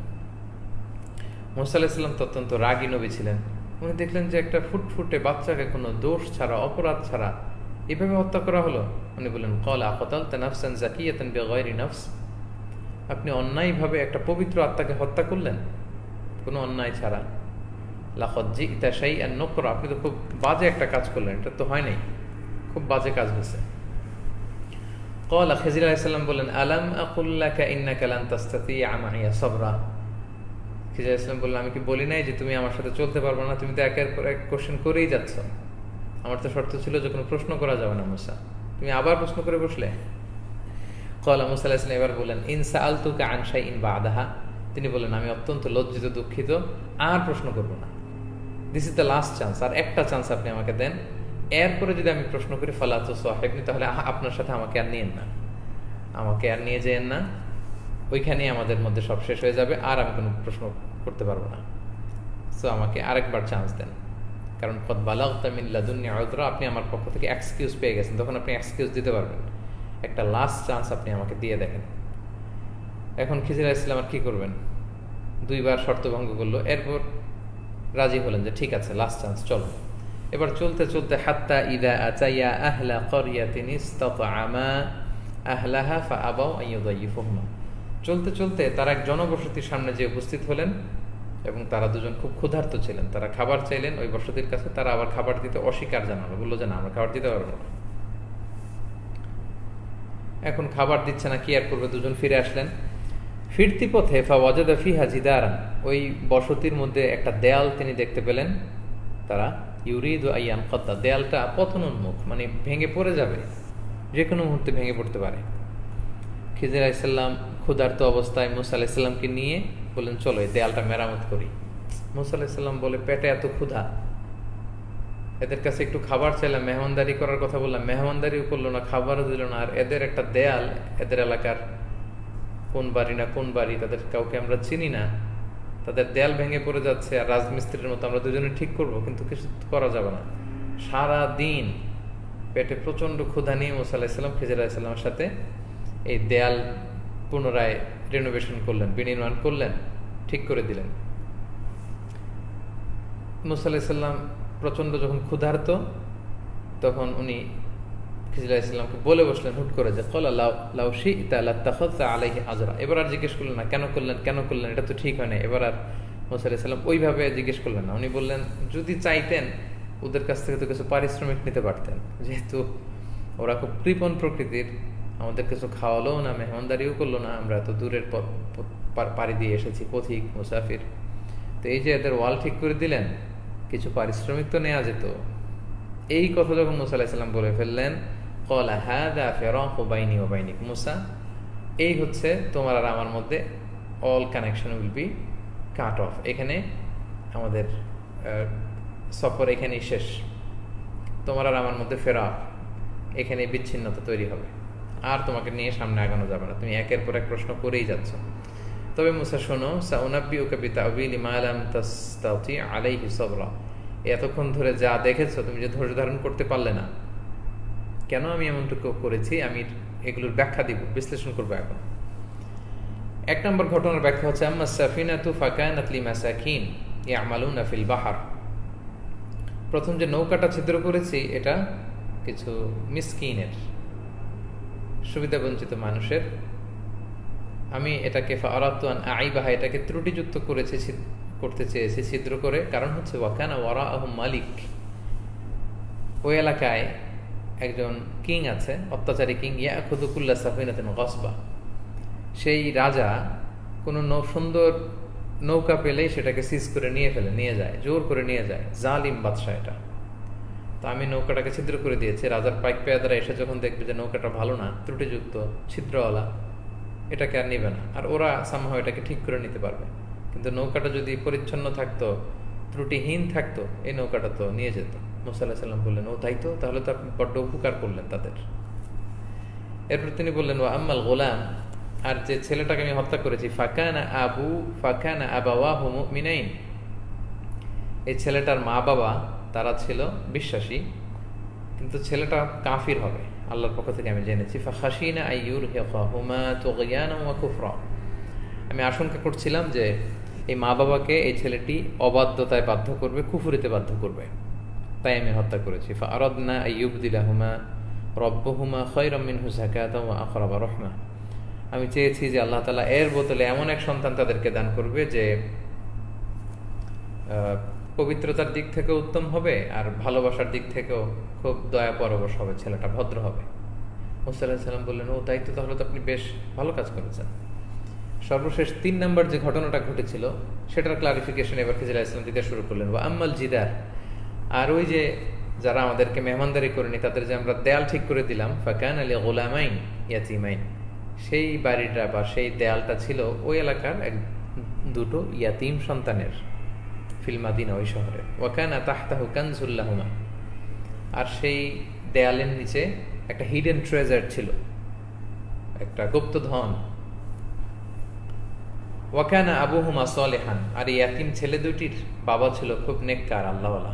মুসা আলাইহিস সালাম তো অত্যন্ত রাগী নবী ছিলেন, উনি দেখলেন যে একটা ফুটফুটে বাচ্চাকে কোনো দোষ ছাড়া, অপরাধ ছাড়া এভাবে হত্যা করা হলো। উনি বললেন ক্বালা আকাতালতা নাফসান যাকিয়াতান বিগাইরি নাফস, আপনি অন্যায়ভাবে একটা পবিত্র আত্মাকে হত্যা করলেন কোনো অন্যায় ছাড়া। লাকাদ জি'তা শাইআন নুকরা, আপনি তো খুব বাজে একটা কাজ করলেন, এটা তো হয় নাই, খুব বাজে কাজ হয়েছে। ক্বালা, খিজির আলাইহিস সালাম বললেন আলাম আকুল লাকা ইন্নাকা লান তাসতাতিআ মাইয়া সাবরা, খিজির আলাইহিস সালাম বললেন আমি কি বলি নাই যে তুমি আমার সাথে চলতে পারবে না? তুমি তো একের পর এক কোশ্চেন করেই যাচ্ছ, আমার তো শর্ত ছিল যে কোনো প্রশ্ন করা যাবে না মুসা, তুমি আবার প্রশ্ন করে বসলে। ক্বালা, মুসা আলাইহিস সালাম এবার বললেন ইন সাআলতুকা আন শাইইন বা'দাহা, তিনি বললেন আমি অত্যন্ত লজ্জিত, দুঃখিত, আর প্রশ্ন করব না, this is the last chance, আর একটা চান্স আপনি আমাকে দেন, এরপরে যদি আমি প্রশ্ন করি ফালা তুসাহিবনি, তাহলে আপনার সাথে আমাকে আর নিয়েন না, আমাকে আর নিয়ে যেয়েন না, ওইখানেই আমাদের মধ্যে সব শেষ হয়ে যাবে, আর আমি কোনো প্রশ্ন করতে পারবো না। সো আমাকে আরেকবার চান্স দেন, কারণ কদ বালাগতা মিন লাদুন্নি উযরা, আপনি আমার পক্ষ থেকে এক্সকিউজ পেয়ে গেছেন, তখন আপনি এক্সকিউজ দিতে পারবেন, একটা লাস্ট চান্স আপনি আমাকে দিয়ে দেখেন। এখন খিজির আলাইহিস সালাম আর কি করবেন? দুইবার শর্ত ভঙ্গ করলো, এরপর রাজি হলেন যে ঠিক আছে লাস্ট চান্স, চলো। এবার চলতে চলতে হাত্তা ইযা আতায়া আহলা ক্বরিয়াতিন ইসতাতআমা আহলাহা ফাআবাউ আন ইউযায়্যিফুহুমা, চলতে চলতে তারা এক জনবসতির সামনে যে উপস্থিত হলেন, এবং তারা দুজন খুব ক্ষুধার্ত ছিলেন, তারা খাবার চাইলেন ওই বসতির কাছে, তারা আবার খাবার দিতে অস্বীকার জানালো, বললো যে না আমরা খাবার দিতে পারবো না। এখন খাবার দিচ্ছে না, কি আর করবে, দুজন ফিরে আসলেন। ফিরতি পথে ফাওয়াজাদা ফিহা জিদারান, ওই বসতির মধ্যে একটা দেয়াল তিনি দেখতে পেলেন, তারা ইউরিদু আইয়ান কদ্দা, দেয়ালটা পতনোন্মুখ, মানে ভেঙে পড়ে যাবে, যে কোনো মুহূর্তে ভেঙে পড়তে পারে। খিজির আলাইহিস সালাম ক্ষুধার্ত অবস্থায় মুসা আলাইহিস সালামকে নিয়ে বললেন চলো এই দেয়ালটা মেরামত করি। মুসা আলাইহিস সালাম বলে পেটে এত ক্ষুধা, এদের কাছে একটু খাবার চাইলাম, মেহমানদারি করার কথা বললাম, মেহমানদারিও করলো না, খাবারও দিল না, আর এদের একটা দেয়াল, এদের এলাকার কোন বাড়ি না কোন বাড়ি, তাদের কাউকে আমরা চিনি না, তাদের দেয়াল ভেঙে পড়ে যাচ্ছে, আর রাজমিস্ত্রির মতো আমরা দুজনে ঠিক করব, কিন্তু কিছু করা যাবে না। সারা দিন পেটে প্রচন্ড ক্ষুধা নিয়ে মুসা আলাইহিস সালাম খিজির আলাইহিস সালামের সাথে এই দেয়াল পুনরায় রিনোভেশন করলেন, বিনির্মাণ করলেন, ঠিক করে দিলেন। মুসা আলাইহিস সালাম প্রচন্ড যখন ক্ষুধার্ত, তখন উনি খিজির আলাইহিস সালামকে বলে বসলেন হুট করে যে ক্বালা লাউ শি'তা লাত্তাখাযতা আলাইহি আজরা, এবার আর জিজ্ঞেস করলেন না কেন করলেন, এটা তো ঠিক হয় না। এবার আর মুসা আলাইহিস সালাম ওইভাবে জিজ্ঞেস করলেন না, উনি বললেন যদি চাইতেন ওদের কাছ থেকে তো কিছু পারিশ্রমিক নিতে পারতেন, যেহেতু ওরা খুব কৃপণ প্রকৃতির, আমাদের কিছু খাওয়ালো না, মেহমানদারিও করলো না, আমরা এত দূরের পাড়ি দিয়ে এসেছি, পথিক মুসাফির, তো এই যে এদের ওয়াল ঠিক করে দিলেন, কিছু পারিশ্রমিক তো নেওয়া যেত। এই কথা যখন মুসা আলাইহিস সালাম বলে ফেললেন, ক্বালা হাযা ফিরাকু বাইনি ওয়া বাইনিক, মুসা এই হচ্ছে তোমার আর আমার মধ্যে, all connection will be cut off, এখানে আমাদের সফর এখানেই শেষ, তোমার আর আমার মধ্যে ফেরাক, এখানে বিচ্ছিন্নতা তৈরি হবে, আর তোমাকে নিয়ে সামনে আগানো যাবে না, তুমি একের পর এক প্রশ্ন করেই যাচ্ছ। তবে মুসা শোনো, সাউনাব্বিউকা বিতাউবিলি মা লাম তাসতাতি আলাইহি সাবরা, এতক্ষণ ধরে যা দেখেছো তুমি যে ধৈর্য ধারণ করতে পারলে না, কেন আমি এমনটুকু করেছি আমি এগুলোর ব্যাখ্যা দিব, বিশ্লেষণ করবো এখন। এক নম্বর ঘটনার ব্যাখ্যা হচ্ছে আম্মা সাফিনাতু ফাকানাত লিমাসাকিন ইয়ামালুনা ফিল বাহর। প্রথম যে নৌকাটা ছিদ্র করেছি এটা কিছু মিসকিনের, সুবিধাবঞ্চিত মানুষের, আমি এটাকে ফারাতু আন আইবাহা, এটাকে ত্রুটিযুক্ত করতে চেয়েছি ছিদ্র করে। কারণ হচ্ছে ওয়াকানা ওয়ারাআহুম মালিক, ওই এলাকায় একজন কিং আছে, অত্যাচারী কিং, ইয়াখুযু কুল্লা সাফিনাতিন গসবা। সেই রাজা কোনো সুন্দর নৌকা পেলেই সেটাকে সিজ করে নিয়ে যায়, জোর করে নিয়ে যায়, জালিম বাদশাহ এটা। তো আমি নৌকাটাকে ছিদ্র করে দিয়েছি। রাজার পাইক পেয়াদারা এসে যখন দেখবে যে নৌকাটা ভালো না, ত্রুটিযুক্ত, ছিদ্রওয়ালা, এটাকে আর নিবে না, আর ওরা সামহাও এটাকে ঠিক করে নিতে পারবে। কিন্তু নৌকাটা যদি পরিচ্ছন্ন থাকতো, ত্রুটিহীন থাকতো, এই নৌকাটা তো নিয়ে যেত। মুসা আলাইহিস সালাম বললেন, ও তাই তো, তাহলে তো আপনি বড্ড উপকার করলেন তাদের। এরপর তিনি বললেন, ও আম্মাল গোলাম, আর যে ছেলেটাকে আমি হত্যা করেছি, ফাকানা আবাওয়াহু মুমিনাইন, এই ছেলেটার মা বাবা তারা ছিল বিশ্বাসী, কিন্তু ছেলেটা কাফির হবে আল্লাহর পক্ষ থেকে আমি জেনেছি। ফাখাশিনা আইয়ুরহিকাহুমা তুগয়ানা ওয়া কুফরা, আমি আশঙ্কা করছিলাম যে এই মা বাবাকে এই ছেলেটি অবাধ্যতায় বাধ্য করবে, কুফরিতে বাধ্য করবে, তাই আমি হত্যা করেছি। ফাআরাদনা আইয়ুবদিলাহুমা রাব্বুহুমা খায়রাম মিনহু যাকাতাও ওয়া আকরাবা রাহমা, আমি চেয়েছি যে আল্লাহ তাআলা এর বদলে এমন এক সন্তান তাদেরকে দান করবে যে পবিত্রতার দিক থেকেও উত্তম হবে আর ভালোবাসার দিক থেকেও খুব দয়া পরবশ হবে, ছেলেটা ভদ্র হবে। মুসা আলাইহিস সালাম বললেন, ও তাই তো, তাহলে তো আপনি বেশ ভালো কাজ করেছেন। সর্বশেষ 3 নম্বর যে ঘটনাটা ঘটেছিল সেটার ক্লারিফিকেশন এবার খিজির আলাইহিস সালাম দিতে শুরু করলেন। ওয়া আম্মাল জিদার, আর ওই যে যারা আমাদেরকে মেহমানদারি করেনি তাদের যে আমরা দেয়াল ঠিক করে দিলাম, ফাকানা লি গুলামাইন ইয়াতীমাইন, সেই বাড়িটা বা সেই দেয়ালটা ছিল ওই এলাকার দুটো ইয়াতীম সন্তানের, ফিল মাদিনা, ওই শহরে। ওয়াকানা তাহতাহু কানজুল লাহুমা, আর সেই দেয়ালের নিচে একটা হিডেন ট্রেজার ছিল, একটা গুপ্তধন। ওয়াকানা আবুহুমা সালিহান, আর এই ইয়াতীম ছেলে দুটির বাবা ছিল খুব নেককার, আল্লাহওয়ালা।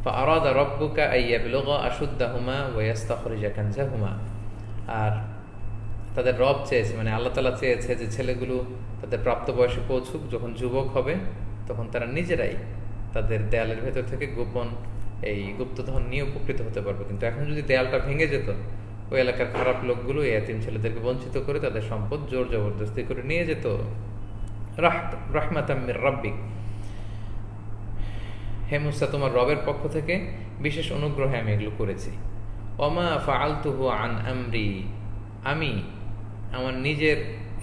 ফাআরাদা রাব্বুকা আইয়াবলুগা আশুদ্দাহুমা ওয়া ইয়াস্তাখরিজা কানজাহুমা, আর তাদের রব চেয়েছে, মানে আল্লাহ তাআলা চেয়েছে যে ছেলেগুলো তাদের প্রাপ্ত বয়সে পৌঁছুক, যখন যুবক হবে তখন তারা নিজেরাই তাদের দেয়ালের ভেতর থেকে গোপন এই গুপ্তধন নিয়ে উপকৃত হতে পারবে। কিন্তু এখন যদি দেয়ালটা ভেঙে যেত, ওই এলাকার খারাপ লোকগুলো এই এতিম ছেলেদেরকে বঞ্চিত করে তাদের সম্পদ জোর জবরদস্তি করে নিয়ে যেত। রাহমাতাম মির রাব্বিক, হে মুসা, তোমার রবের পক্ষ থেকে বিশেষ অনুগ্রহে আমি এগুলো করেছি। ওমা ফাআলতুহু আন আমরি, আমি আমার নিজের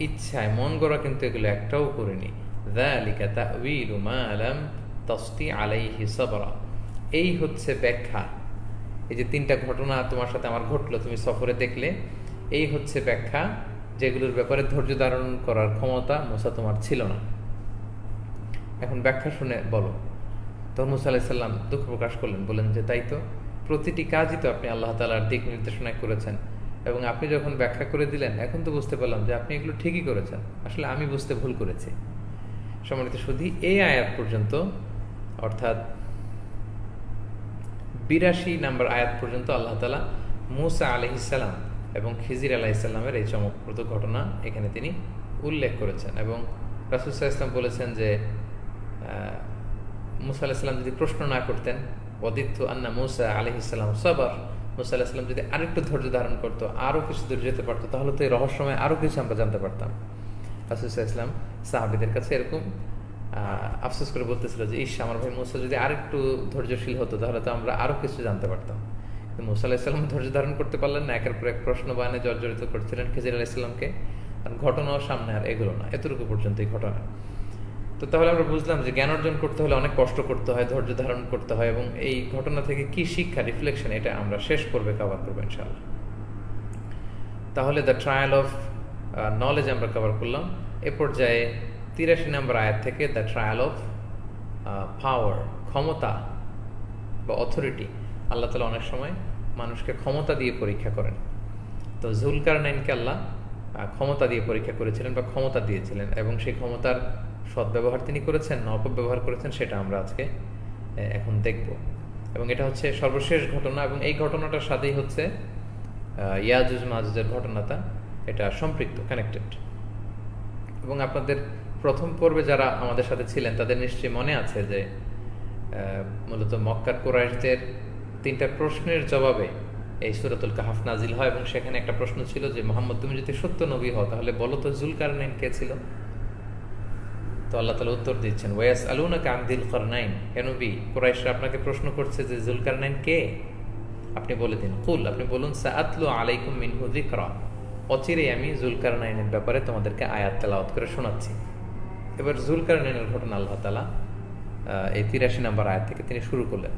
ইচ্ছায় মন গড়া কিন্তু এগুলো একটাও করিনি। যালিকা তা'ওয়ীলু মা লাম তাসতি আলাইহি সাবরা, এই হচ্ছে ব্যাখ্যা, এই যে 3টা ঘটনা তোমার সাথে আমার ঘটলো, তুমি সফরে দেখলে, এই হচ্ছে ব্যাখ্যা যেগুলোর ব্যাপারে ধৈর্য ধারণ করার ক্ষমতা মুসা তোমার ছিল না। এখন ব্যাখ্যা শুনে বলো। তখন মুসা আলাইহিস সালাম দুঃখ প্রকাশ করলেন, বলেন যে তাই তো, প্রতিটি কাজই তো আপনি আল্লাহ তাআলার দিক নির্দেশনায় করেছেন, এবং আপনি যখন ব্যাখ্যা করে দিলেন এখন তো বুঝতে পারলাম যে আপনি এগুলো ঠিকই করেছেন, আসলে আমি বুঝতে ভুল করেছি। সম্মানিত সুধী, এই আয়াত পর্যন্ত, অর্থাৎ 82 নম্বর আয়াত পর্যন্ত আল্লাহ তাআলা মুসা আলাইহিস সালাম এবং খিজির আলাইহিস সালামের এই চমকপ্রদ ঘটনা এখানে তিনি উল্লেখ করেছেন। এবং রাসূল সাল্লাল্লাহু আলাইহি ওয়াসাল্লাম বলেছেন যে মুসা আলাইহিস সালাম যদি প্রশ্ন না করতেন, ওয়াদিতু আন্না মুসা আলাইহিস সালাম সাবার, মুসা আলাইহিস সালাম যদি আরেকটু ধৈর্য ধারণ করতো, আরো কিছু দূর যেতে পারতো, তাহলে তো এই রহস্যময় আরো কিছু আমরা জানতে পারতাম। রাসূল সাল্লাল্লাহু আলাইহি ওয়াসাল্লাম সাহাবীদের কাছে এরকম আফসোস করে বলতেছিল যে ইস, আমার ভাই মুসা যদি আরেকটু ধৈর্যশীল হতো তাহলে তো আমরা আরো কিছু জানতে পারতাম। কিন্তু মুসা আলাইহিস সালাম ধৈর্য ধারণ করতে পারলেন না, একের পর এক প্রশ্ন বানে জর্জরিত করছিলেন খিজির আলাইহিস সালামকে, আর ঘটনাও সামনে আর এগুলো না, এতটুকু পর্যন্ত এই ঘটনা। তো তাহলে আমরা বুঝলাম যে জ্ঞান অর্জন করতে হলে অনেক কষ্ট করতে হয়, ধৈর্য ধারণ করতে হয়, এবং এই ঘটনা থেকে কি শিক্ষা, রিফ্লেকশন, এটা আমরা শেষ পর্বে কভার করবো ইনশাআল্লাহ। তাহলে দ্য ট্রায়াল অফ নলেজ আমরা কভার করলাম। এ পর্যায়ে 83 নম্বর আয়াত থেকে দ্য ট্রায়াল অফ পাওয়ার, ক্ষমতা বা অথরিটি। আল্লাহ তাআলা অনেক সময় মানুষকে ক্ষমতা দিয়ে পরীক্ষা করেন। তো যুলকারনাইনকে আল্লাহ ক্ষমতা দিয়ে পরীক্ষা করেছিলেন বা ক্ষমতা দিয়েছিলেন, এবং সেই ক্ষমতার সদ্ব্যবহার তিনি করেছেন না অপব্যবহার করেছেন, সেটা আমরা আজকে এখন দেখব। এবং এটা হচ্ছে সর্বশেষ ঘটনা, এবং এই ঘটনাটার সাথেই হচ্ছে ইয়াজুজ মাজুজের ঘটনাটা, এটা সম্পৃক্ত, কানেক্টেড। এবং আপনাদের প্রথম পর্বে যারা আমাদের সাথে ছিলেন তাদের নিশ্চয়ই মনে আছে যে মূলত মক্কার কুরাইশদের 3টা প্রশ্নের জবাবে এই সূরাতুল কাহাফ নাজিল হয়, এবং সেখানে একটা প্রশ্ন ছিল যে মুহাম্মদ তুমি যদি সত্য নবী হও তাহলে বলো তো যুলকারনাইন কে ছিল। তো আল্লাহ তাআলা উত্তর দিচ্ছেন, ওয়ায়াসআলুনাকা আন যিল কারনাইন, হে নবী কুরাইশরা আপনাকে প্রশ্ন করছে যে যুলকারনাইন কে, আপনি বলে দিন, কুল, আপনি বলুন, সাআতলু আলাইকুম মিনহু যিকরা, অচিরেই আমি যুলকারনাইনের ব্যাপারে তোমাদেরকে আয়াত তেলাওয়াত করে শোনাচ্ছি। এবার যুলকারনাইনের ঘটনা আল্লাহ তাআলা এই 83 নম্বর আয়াত থেকে তিনি শুরু করলেন।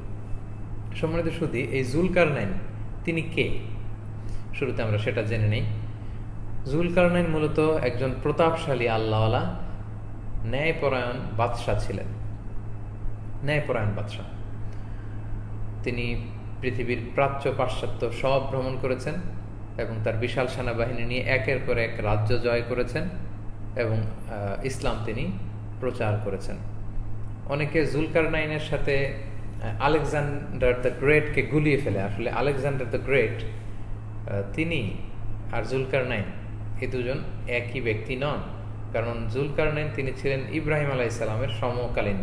সম্মানিত সুধী, এই যুলকারনাইন তিনি কে, শুরুতে আমরা সেটা জেনে নেই। যুলকারনাইন মূলত একজন প্রতাপশালী আল্লাহওয়ালা ন্যায়পরায়ণ বাদশাহ ছিলেন, ন্যায়পরায়ণ বাদশাহ। তিনি পৃথিবীর প্রাচ্য পাশ্চাত্য সব ভ্রমণ করেছেন এবং তার বিশাল সেনাবাহিনী নিয়ে একের পর এক রাজ্য জয় করেছেন এবং ইসলাম তিনি প্রচার করেছেন। অনেকে যুলকারনাইনের সাথে আলেকজান্ডার দ্য গ্রেটকে গুলিয়ে ফেলে। আসলে আলেকজান্ডার দ্য গ্রেট তিনি আর যুলকারনাইন এই দুজন একই ব্যক্তি নন, কারণ যুলকারনাইন তিনি ছিলেন ইব্রাহিম আলাইহিসসালামের সমকালীন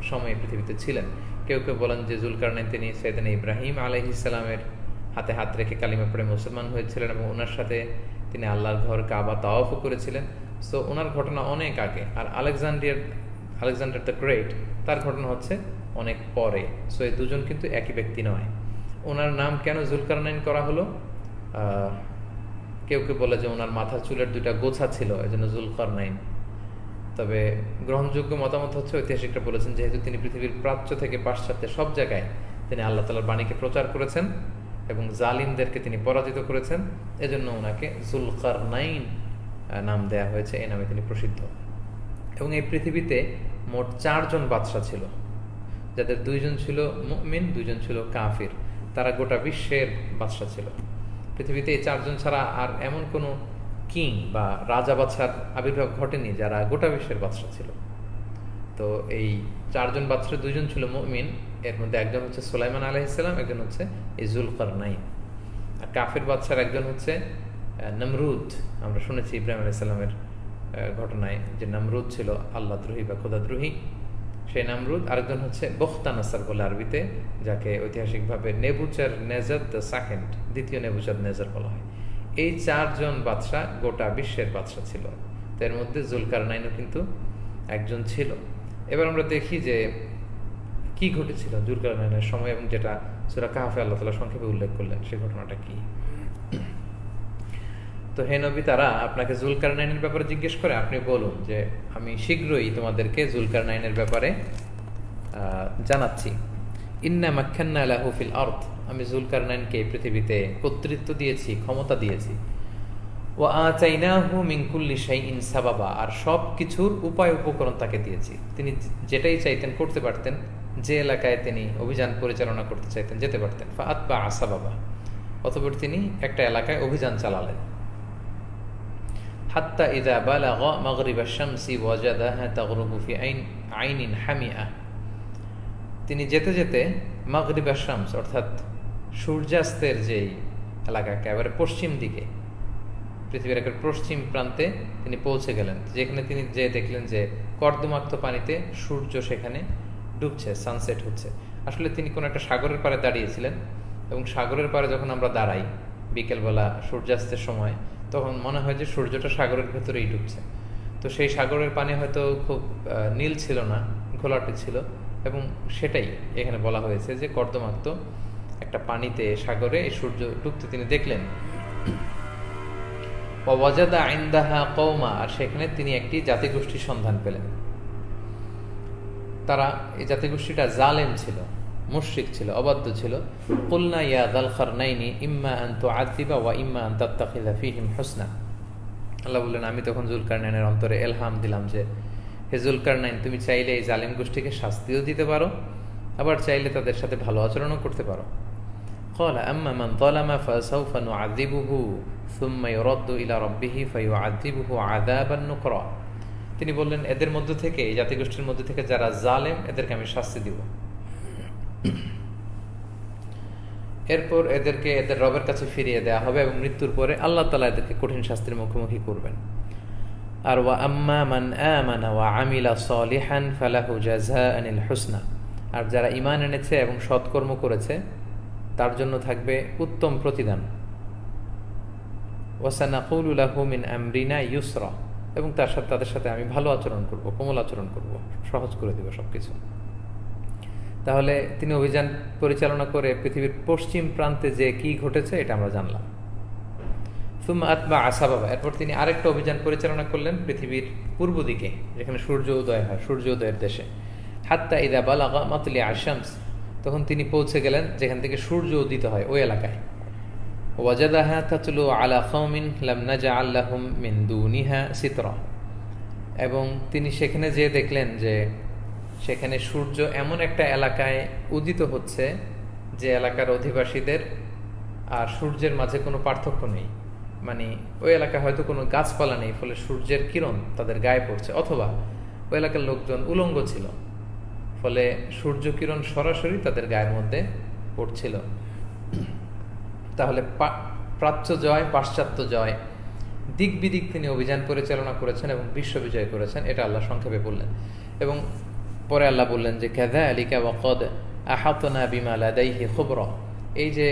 সময়ে পৃথিবীতে ছিলেন। কেউ কেউ বলেন যে যুলকারনাইন তিনি সাইয়েদনা ইব্রাহিম আলাইহিসসালামের হাতে হাত রেখে কালিমা পড়ে মুসলমান হয়েছিলেন এবং ওনার সাথে তিনি আল্লাহর ঘর কাবা তাওয়াফও করেছিলেন। সো ওনার ঘটনা অনেক আগে, আর আলেকজান্ডার দ্য গ্রেট তার ঘটনা হচ্ছে অনেক পরে। সো এই দুজন কিন্তু একই ব্যক্তি নয়। ওনার নাম কেন যুলকারনাইন করা হলো? কেউ কেউ বলে যে ওনার মাথার চুলের 2টা গোছা ছিল, এই জন্য যুলকারনাইন। তবে গ্রহণযোগ্য মতামত হচ্ছে, ঐতিহাসিকরা বলেছেন, যেহেতু তিনি পৃথিবীর প্রাচ্য থেকে পাশ্চাত্যে সব জায়গায় তিনি আল্লাহ তাআলার বাণীকে প্রচার করেছেন এবং জালিমদেরকে তিনি পরাজিত করেছেন, এজন্য ওনাকে যুলকারনাইন নাম দেয়া হয়েছে, এই নামে তিনি প্রসিদ্ধ। এবং এই পৃথিবীতে মোট 4 জন বাদশাহ ছিল, যাদের 2 জন ছিল মুমিন, 2 জন ছিল কাফির। তারা গোটা বিশ্বের বাদশাহ ছিল। পৃথিবীতে এই 4 জন ছাড়া আর এমন কোনো কিং বা রাজা বাদশার আবির্ভাব ঘটেনি যারা গোটা বিশ্বের বাদশাহ ছিল। তো এই 4 জন বাদশার 2 জন ছিল মুমিন, এর মধ্যে একজন হচ্ছে সুলাইমান আলাইহিসসালাম, একজন হচ্ছে এই যুলকারনাইন। আর কাফির বাদশার একজন হচ্ছে নমরুদ। আমরা শুনেছি ইব্রাহিম আলাইহিসসালামের ঘটনায় যে নমরুদ ছিল আল্লাহদ্রোহী বা খোদাদ্রোহী, সেই নমরুদ। আরেকজন হচ্ছে বখতানাসার বলে আরবিতে, যাকে ঐতিহাসিকভাবে নেবুচার নেজার দ্য সেকেন্ড, দ্বিতীয় নেবুচার নেজার বলা হয়। এই 4 জন বাদশাহ গোটা বিশ্বের বাদশাহ ছিল, তার মধ্যে যুলকারনাইনও কিন্তু একজন ছিল। এবার আমরা দেখি যে কি ঘটেছিল যুলকারনাইনের সময়, এবং যেটা সূরা কাহফে আল্লাহ তাআলা সংক্ষেপে উল্লেখ করলেন, সেই ঘটনাটা কি। তো হে নবী, তারা আপনাকে যুলকারনাইনের ব্যাপারে জিজ্ঞেস করে, আপনি বলুন যে আমি শীঘ্রই তোমাদেরকে যুলকারনাইনের ব্যাপারে জানাচ্ছি। ইন্না মাক্কান্না লাহু ফিল আরদ, আমি যুলকারনাইনকে পৃথিবীতে কর্তৃত্ব দিয়েছি, ক্ষমতা দিয়েছি। ওয়া আতাইনাহু মিন কুল্লি শাইইন সাবাবা, আর সব কিছুর উপায় উপকরণ তাকে দিয়েছি। তিনি যেটাই চাইতেন করতে পারতেন, যে এলাকায় তিনি অভিযান পরিচালনা করতে চাইতেন যেতে পারতেন। ফাআতবা সাবাবা, অতঃপর তিনি একটা এলাকায় অভিযান চালালেন। হাত্তা ইযা বালাগা মাগরিবা শামসি ওয়াজাদাহা তাগরুবু ফি আইনিন হামিআ, তিনি যেতে যেতে মাগরিবা শামস অর্থাৎ সূর্যাস্তের যেই এলাকা, একেবারে পশ্চিম দিকে, পৃথিবীর একেবারে পশ্চিম প্রান্তে তিনি পৌঁছে গেলেন, যেখানে তিনি যে দেখলেন যে কর্দমাক্ত পানিতে সূর্য সেখানে ডুবছে, সানসেট হচ্ছে। আসলে তিনি কোনো একটা সাগরের পাড়ে দাঁড়িয়েছিলেন, এবং সাগরের পাড়ে যখন আমরা দাঁড়াই বিকেলবেলা সূর্যাস্তের সময়, তখন মনে হয় যে সূর্যটা সাগরের ভেতরেই ডুবছে। তো সেই সাগরের পানি হয়তো খুব নীল ছিল না, ঘোলাটে ছিল, এবং সেটাই এখানে বলা হয়েছে যে কর্দমাক্ত একটা পানিতে, সাগরে এই সূর্য ডুবতে তিনি দেখলেন। ওয়াজাদা ইনদাহা কওমা, আর সেখানে তিনি একটি জাতিগোষ্ঠীর সন্ধান পেলেন। তারা, এই জাতিগোষ্ঠীটা জালেম ছিল, মুশরিক ছিল, অবাধ্য ছিল। কুলনা ইয়া যাল কারনাইনি ইম্মা আন তুআযিবা ওয়া ইম্মা আন তাত্তাখিযা ফীহিম হুসনা, আল্লাহ বললেন, আমি তখন যুলকারনাইনের অন্তরে এলহাম দিলাম যে হে যুলকারনাইন, তুমি চাইলে এই জালিম গোষ্ঠীকে শাস্তিও দিতে পারো, আবার চাইলে তাদের সাথে ভালো আচরণও করতে পারো। قال أما من ظلم فسوف نعذبه ثم يرد إلى ربه فيعذبه عذابا نكرا। তিনি বললেন, এদের মধ্যে থেকে, এই জাতিগোষ্ঠীর মধ্যে থেকে যারা জালেম, এদেরকে আমি শাস্তি দিব, এরপর এদেরকে এদের রবের কাছে ফিরিয়ে দেওয়া হবে এবং মৃত্যুর পরে আল্লাহ তাআলা এদেরকে কঠিন শাস্তির মুখোমুখি করবেন। আর ওয়া আম্মা মান আমানা ওয়া আমিলা সালিহান ফালাহু জাযাআনিল হুসনা, আর যারা ঈমান এনেছে এবং সৎকর্ম করেছে তার জন্য থাকবে উত্তম প্রতিদান। ওয়া সানাকুলু লাহু মিন আমরিনা ইউসরা, এবং তাদের সাথে আমি ভালো আচরণ করব, কোমল আচরণ করব, সহজ করে দেব সবকিছু। তাহলে তিনি অভিযান পরিচালনা করে পৃথিবীর পশ্চিম প্রান্তে যে কি ঘটেছে এটা আমরা জানলাম। সুম্মা আতবা আসাবাবা, এরপর তিনি আরেকটা অভিযান পরিচালনা করলেন পৃথিবীর পূর্ব দিকে, যেখানে সূর্য উদয় হয়, সূর্য উদয়ের দেশে। হাত্তা ইদা বালাগা মাতলিআ আশ-শামস, তখন তিনি পৌঁছে গেলেন যেখান থেকে সূর্য উদিত হয়, ওই এলাকায়। ওয়াজাদাহা তাতলু আলা কওমিন লাম নাজআল লাহুম মিন দুনিহা সিতরা, এবং তিনি সেখানে যেয়ে দেখলেন যে সেখানে সূর্য এমন একটা এলাকায় উদিত হচ্ছে যে এলাকার অধিবাসীদের আর সূর্যের মাঝে কোনো পার্থক্য নেই। মানে ওই এলাকায় হয়তো কোনো গাছপালা নেই, ফলে সূর্যের কিরণ তাদের গায়ে পড়ছে, অথবা ওই এলাকার লোকজন উলঙ্গ ছিল, ফলে সূর্য কিরণ সরাসরি তাদের গায়ের মধ্যে পড়ছিল। তাহলে প্রাচ্য জয়, পাশ্চাত্য জয়, দিক বিদিক তিনি অভিযান পরিচালনা করেছেন এবং বিশ্ব বিজয় করেছেন, এটা আল্লাহ সংক্ষেপে বললেন। এবং পরে আল্লাহ বললেন যে কাযালিকা ওয়া ক্বাদ আহাতনা বিমা লাদাইহি খুবরা, এই যে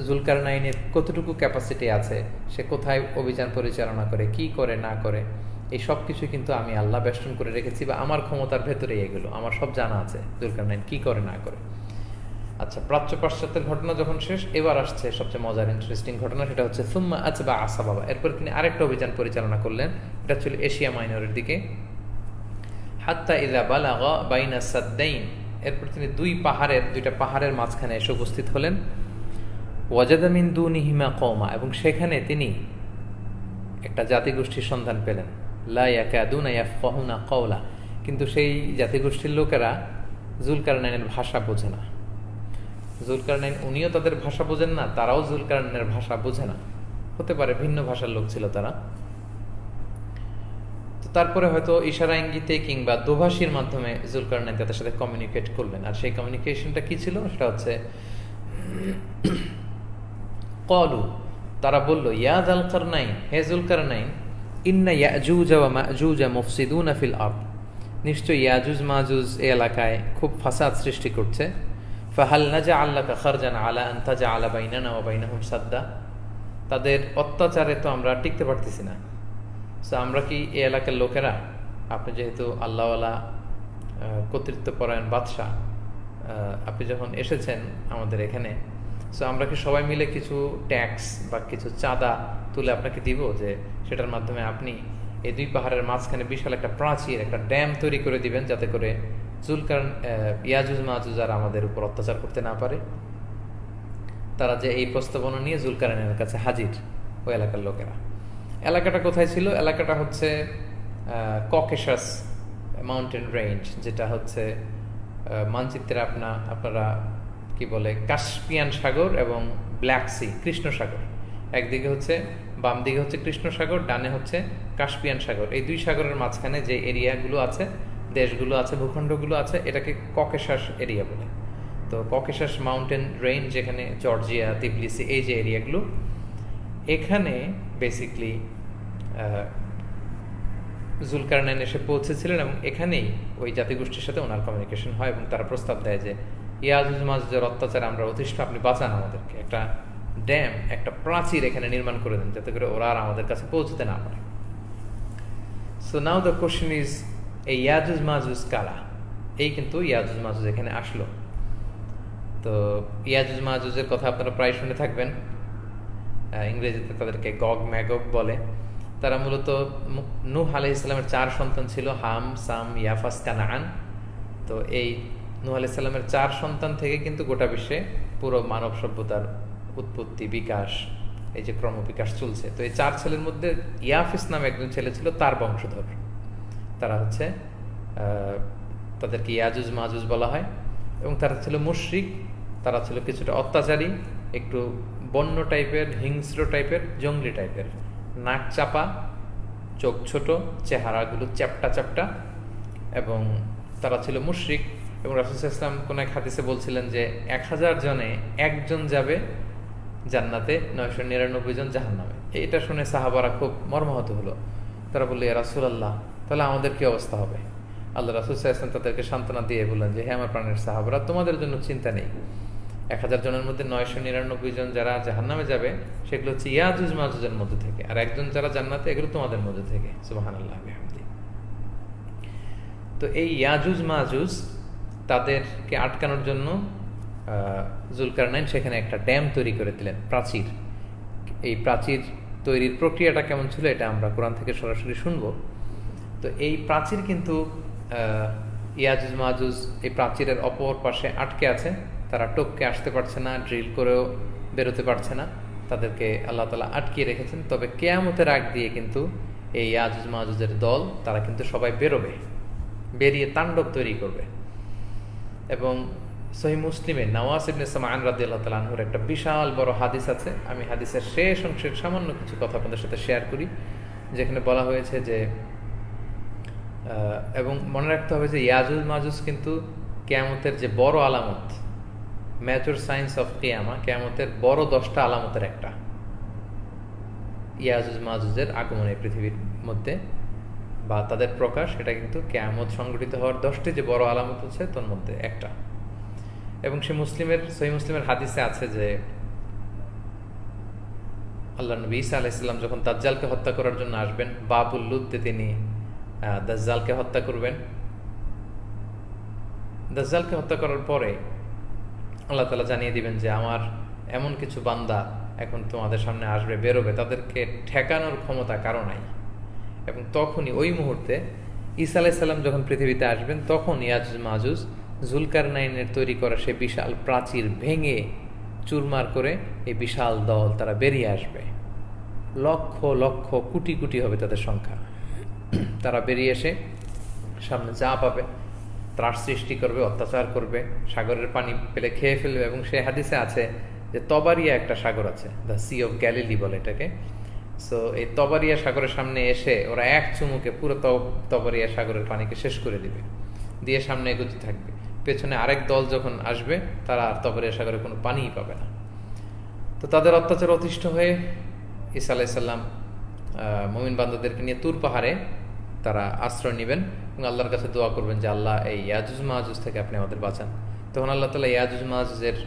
জুলকারনাইনের কতটুকু ক্যাপাসিটি আছে, সে কোথায় অভিযান পরিচালনা করে, কি করে না করে, এই সব কিছু কিন্তু আমি আল্লাহ বেষ্টন করে রেখেছি, বা আমার ক্ষমতার ভেতরেই এগুলো, আমার সব জানা আছে জুলকারনাইন কি করে না করে। আচ্ছা, প্রাচ্য পাশ্চাত্যের ঘটনা যখন শেষ, এবার আসছে সবচেয়ে মজার ইন্টারেস্টিং ঘটনা, সেটা হচ্ছে সুম্মা আতবা আসাবাবা। এরপর তিনি আরেকটা অভিযান পরিচালনা করলেন, এটা ছিল এশিয়া মাইনরের দিকে। হাত্তা ইযা বালাগা বাইনা সাদ্দাইন, এরপর তিনি দুইটা পাহাড়ের মাঝখানে এসে উপস্থিত হলেন। ওয়াজাদা মিন দুনিহিমা কওমা, এবং সেখানে তিনি একটা জাতিগোষ্ঠীর সন্ধান পেলেন। লা ইয়াকাদুনা ইয়াফকাহুনা কাওলা, কিন্তু সেই জাতিগোষ্ঠীর লোকেরা জুলকারনাইনের ভাষা বোঝে না। জুলকারনাইন উনিও তাদের ভাষা বোঝেন না, তারাও জুলকারনাইনের ভাষা বোঝে না, হতে পারে ভিন্ন ভাষার লোক ছিল তারা। তো তারপরে হয়তো ইশারা ইঙ্গিতে কিংবা দোভাষীর মাধ্যমে জুলকারনাইন তাদের সাথে কমিউনিকেট করলেন। আর সেই কমিউনিকেশনটা কি ছিল, সেটা হচ্ছে ক্বালু, তারা বলল, ইয়া যুলকারনাইন, হে জুলকারনাইন, ইন্না ইয়াজুজ ওয়া মাজুজ মুফসিদুনা ফিল আরদ, নিশ্চয় ইয়াজুজ মাজুজ এই এলাকায় খুব ফাসাদ সৃষ্টি করছে। ফাহাল নাজআল লাকা খারজান আলা আন তাজআলা বাইনানা ওয়া বাইনাহুম সাদ্দা, তাদের অত্যাচারে তো আমরা টিকতে পারতেছি না, সো আমরা কি এই এলাকার লোকেরা, আপনি যেহেতু আল্লাহওয়ালা কর্তৃত্বপরায়ণ বাদশাহ, আপনি যখন এসেছেন আমাদের এখানে, সো আমরা কি সবাই মিলে কিছু ট্যাক্স বা কিছু চাঁদা তুলে আপনাকে দিব, যে সেটার মাধ্যমে আপনি এই দুই পাহাড়ের মাঝখানে বিশাল একটা প্রাচীর, একটা ড্যাম তৈরি করে দিবেন, যাতে করে ইয়াজুজ মাজুজ আর আমাদের উপর অত্যাচার করতে না পারে। তারা যে এই প্রস্তাবনা নিয়ে জুলকারনাইনের কাছে হাজির, ওই এলাকার লোকেরা। এলাকাটা কোথায় ছিল? এলাকাটা হচ্ছে ককেশাস মাউন্টেন রেঞ্জ, যেটা হচ্ছে মানচিত্রে আপনারা কি বলে, কাস্পিয়ান সাগর এবং ব্ল্যাক সি, কৃষ্ণ সাগর। একদিকে হচ্ছে, বাম দিকে হচ্ছে কৃষ্ণ সাগর, ডানে হচ্ছে কাস্পিয়ান সাগর। এই দুই সাগরের মাঝখানে যে এরিয়াগুলো আছে, দেশগুলো আছে, ভূখণ্ডগুলো আছে, এটাকে ককেশাস এরিয়া বলে। তো ককেশাস মাউন্টেন রেঞ্জ, যেখানে জর্জিয়া, তিবলিসি, এই যে এরিয়াগুলো, এখানে বেসিকলি জুলকারনাইন এসে পৌঁছেছিলেন, এবং এখানেই ওই জাতিগোষ্ঠীর সাথে ওনার কমিউনিকেশন হয়, এবং তারা প্রস্তাব দেয় যে ইয়াজুজ মাজুজের অত্যাচারে আমরা অতিষ্ঠ, আপনি বাঁচান আমাদেরকে, একটা ড্যাম, একটা প্রাচীর এখানে নির্মাণ করে দেন, যাতে করে ওরা আর আমাদের কাছে পৌঁছতে না পারে। So now the question is, এই ইয়াজুজ মাজুজ কারা? এই কিন্তু ইয়াজুজ মাজুজ এখানে আসলো। তো ইয়াজুজ মাজুজের কথা আপনারা প্রায় শুনে থাকবেন, ইংরেজিতে তাদেরকে গগ ম্যাগগ বলে। তারা মূলত নূহ আলাইহিস সালামের 4 সন্তান ছিল, হাম, সাম, ইয়াফাস, কানাআন। তো এই নূহ আলাইহিস সালামের 4 সন্তান থেকে কিন্তু গোটা বিশ্বে পুরো মানব সভ্যতার উৎপত্তি, বিকাশ, এই যে ক্রমবিকাশ চলছে। তো এই 4 ছেলের মধ্যে ইয়াফিস নামে একজন ছেলে ছিল, তার বংশধর। তারা হচ্ছে, তাদেরকে ইয়াজুজ মাজুজ বলা হয়, এবং তারা ছিল মুশরিক, তারা ছিল কিছুটা অত্যাচারী, একটু বন্য টাইপের, হিংস্র টাইপের, জঙ্গলি টাইপের, নাক চাপা, চোখ ছোট, চেহারাগুলো চ্যাপটা চ্যাপটা, এবং তারা ছিল মুশরিক। এবং রাসূল সাল্লাল্লাহু আলাইহি ওয়াসাল্লাম কোন এক হাদিসে বলছিলেন যে 1000 জনে একজন যাবে জান্নাতে, 999 জন জাহান্নামে। এটা শুনে সাহাবারা খুব মর্মাহত হলো। তারা বলল, ইয়া রাসূলুল্লাহ, তাহলে আমাদের কি অবস্থা হবে? আল্লাহ রাসূল সাল্লাল্লাহু আলাইহি ওয়াসাল্লাম তাদেরকে সান্ত্বনা দিয়ে বললেন যে, হে আমার প্রাণের সাহাবারা, তোমাদের জন্য চিন্তা নেই। 1000 জনের মধ্যে 999 জন যারা জাহান্নামে যাবে সেগুলো হচ্ছে ইয়াজুজ মাজুজের মধ্যে থেকে, আর একজন যারা জান্নাতে, এগুলো তোমাদের মধ্যে থেকে। সুবহানাল্লাহ বিহামদি। তো এই ইয়াজুজ মাজুজ তাদেরকে আটকানোর জন্য জুলকারনাইন সেখানে একটা ড্যাম তৈরি করে দিলেন, প্রাচীর। এই প্রাচীর তৈরির প্রক্রিয়াটা কেমন ছিল এটা আমরা কোরআন থেকে সরাসরি শুনবো। তো এই প্রাচীর কিন্তু ইয়াজুজ মাজুজ এই প্রাচীরের অপর পাশে আটকে আছে, তারা টপকে আসতে পারছে না, ড্রিল করেও বেরোতে পারছে না, তাদেরকে আল্লাহ তাআলা আটকিয়ে রেখেছেন। তবে কিয়ামতের আগ দিয়ে কিন্তু এই ইয়াজুজ মাজুজের দল, তারা কিন্তু সবাই বেরোবে, বেরিয়ে তাণ্ডব তৈরি করবে। এবং সহিহ মুসলিমে নওয়াস ইবনে সামআন রাদিয়াল্লাহু তাআলা আনহুর একটা বিশাল বড় হাদিস আছে। আমি হাদিসের শেষ অংশের সামান্য কিছু কথা আপনাদের সাথে শেয়ার করি, যেখানে বলা হয়েছে যে, এবং মনে রাখতে হবে যে ইয়াজুজ মাজুজ কিন্তু কিয়ামতের যে বড় আলামত, মেজর সাইন্স অফ কিয়ামা, কিয়ামতের বড় 10টা আলামতের একটা ইয়াজুজ মাজুজের আগমন এই পৃথিবীর মধ্যে বা তাদের প্রকাশ। এটা কিন্তু কিয়ামত সংঘটিত হওয়ার 10টি যে বড় আলামত আছে তার মধ্যে একটা। এবং সে সহিহ মুসলিমের হাদিসে আছে যে আল্লাহ নবী ঈসা আলাইহিস সালাম যখন দাজ্জালকে হত্যা করার জন্য আসবেন, বাবুল লুদ্দে তিনি দাজ্জালকে হত্যা করবেন। দাজ্জালকে হত্যা করার পরে আল্লাহ তাআলা জানিয়ে দিবেন যে আমার এমন কিছু বান্দা এখন তোমাদের সামনে আসবে, বেরোবে, তাদেরকে ঠেকানোর ক্ষমতা কারো নাই। এবং তখনই ওই মুহূর্তে ঈসা আলাইহিস সালাম যখন পৃথিবীতে আসবেন, তখন ইয়াজুজ মাজুজ জুলকারনাইনের তৈরি করা সে বিশাল প্রাচীর ভেঙে চুরমার করে এই বিশাল দল তারা বেরিয়ে আসবে। লক্ষ লক্ষ কোটি কোটি হবে তাদের সংখ্যা। তারা বেরিয়ে এসে সামনে যা পাবে ত্রাস সৃষ্টি করবে, অত্যাচার করবে, সাগরের পানি পেলে খেয়ে ফেলবে। এবং সে হাদিসে আছে যে তবারিয়া একটা সাগর আছে, দ্য সি অফ গ্যালিলি বলে এটাকে। সো এই তবারিয়া সাগরের সামনে এসে ওরা এক চুমুকে পুরো তবারিয়া সাগরের পানিকে শেষ করে দিবে, দিয়ে সামনে এগোতে থাকবে। পেছনে আরেক দল যখন আসবে, তারা আর তবারিয়া সাগরে কোনো পানিই পাবে না। তো তাদের অত্যাচার অতিষ্ঠ হয়ে ঈসা আলাইহিস সালাম মুমিন বান্দাদেরকে নিয়ে তুর পাহাড়ে তারা আশ্রয় নেবেন এবং আল্লাহর কাছে দোয়া করবেন যে, আল্লাহ এই ইয়াজুজ মাজুজ থেকে আপনি আমাদের বাঁচান। তখন আল্লাহ তাআলা ইয়াজুজ মাজুজের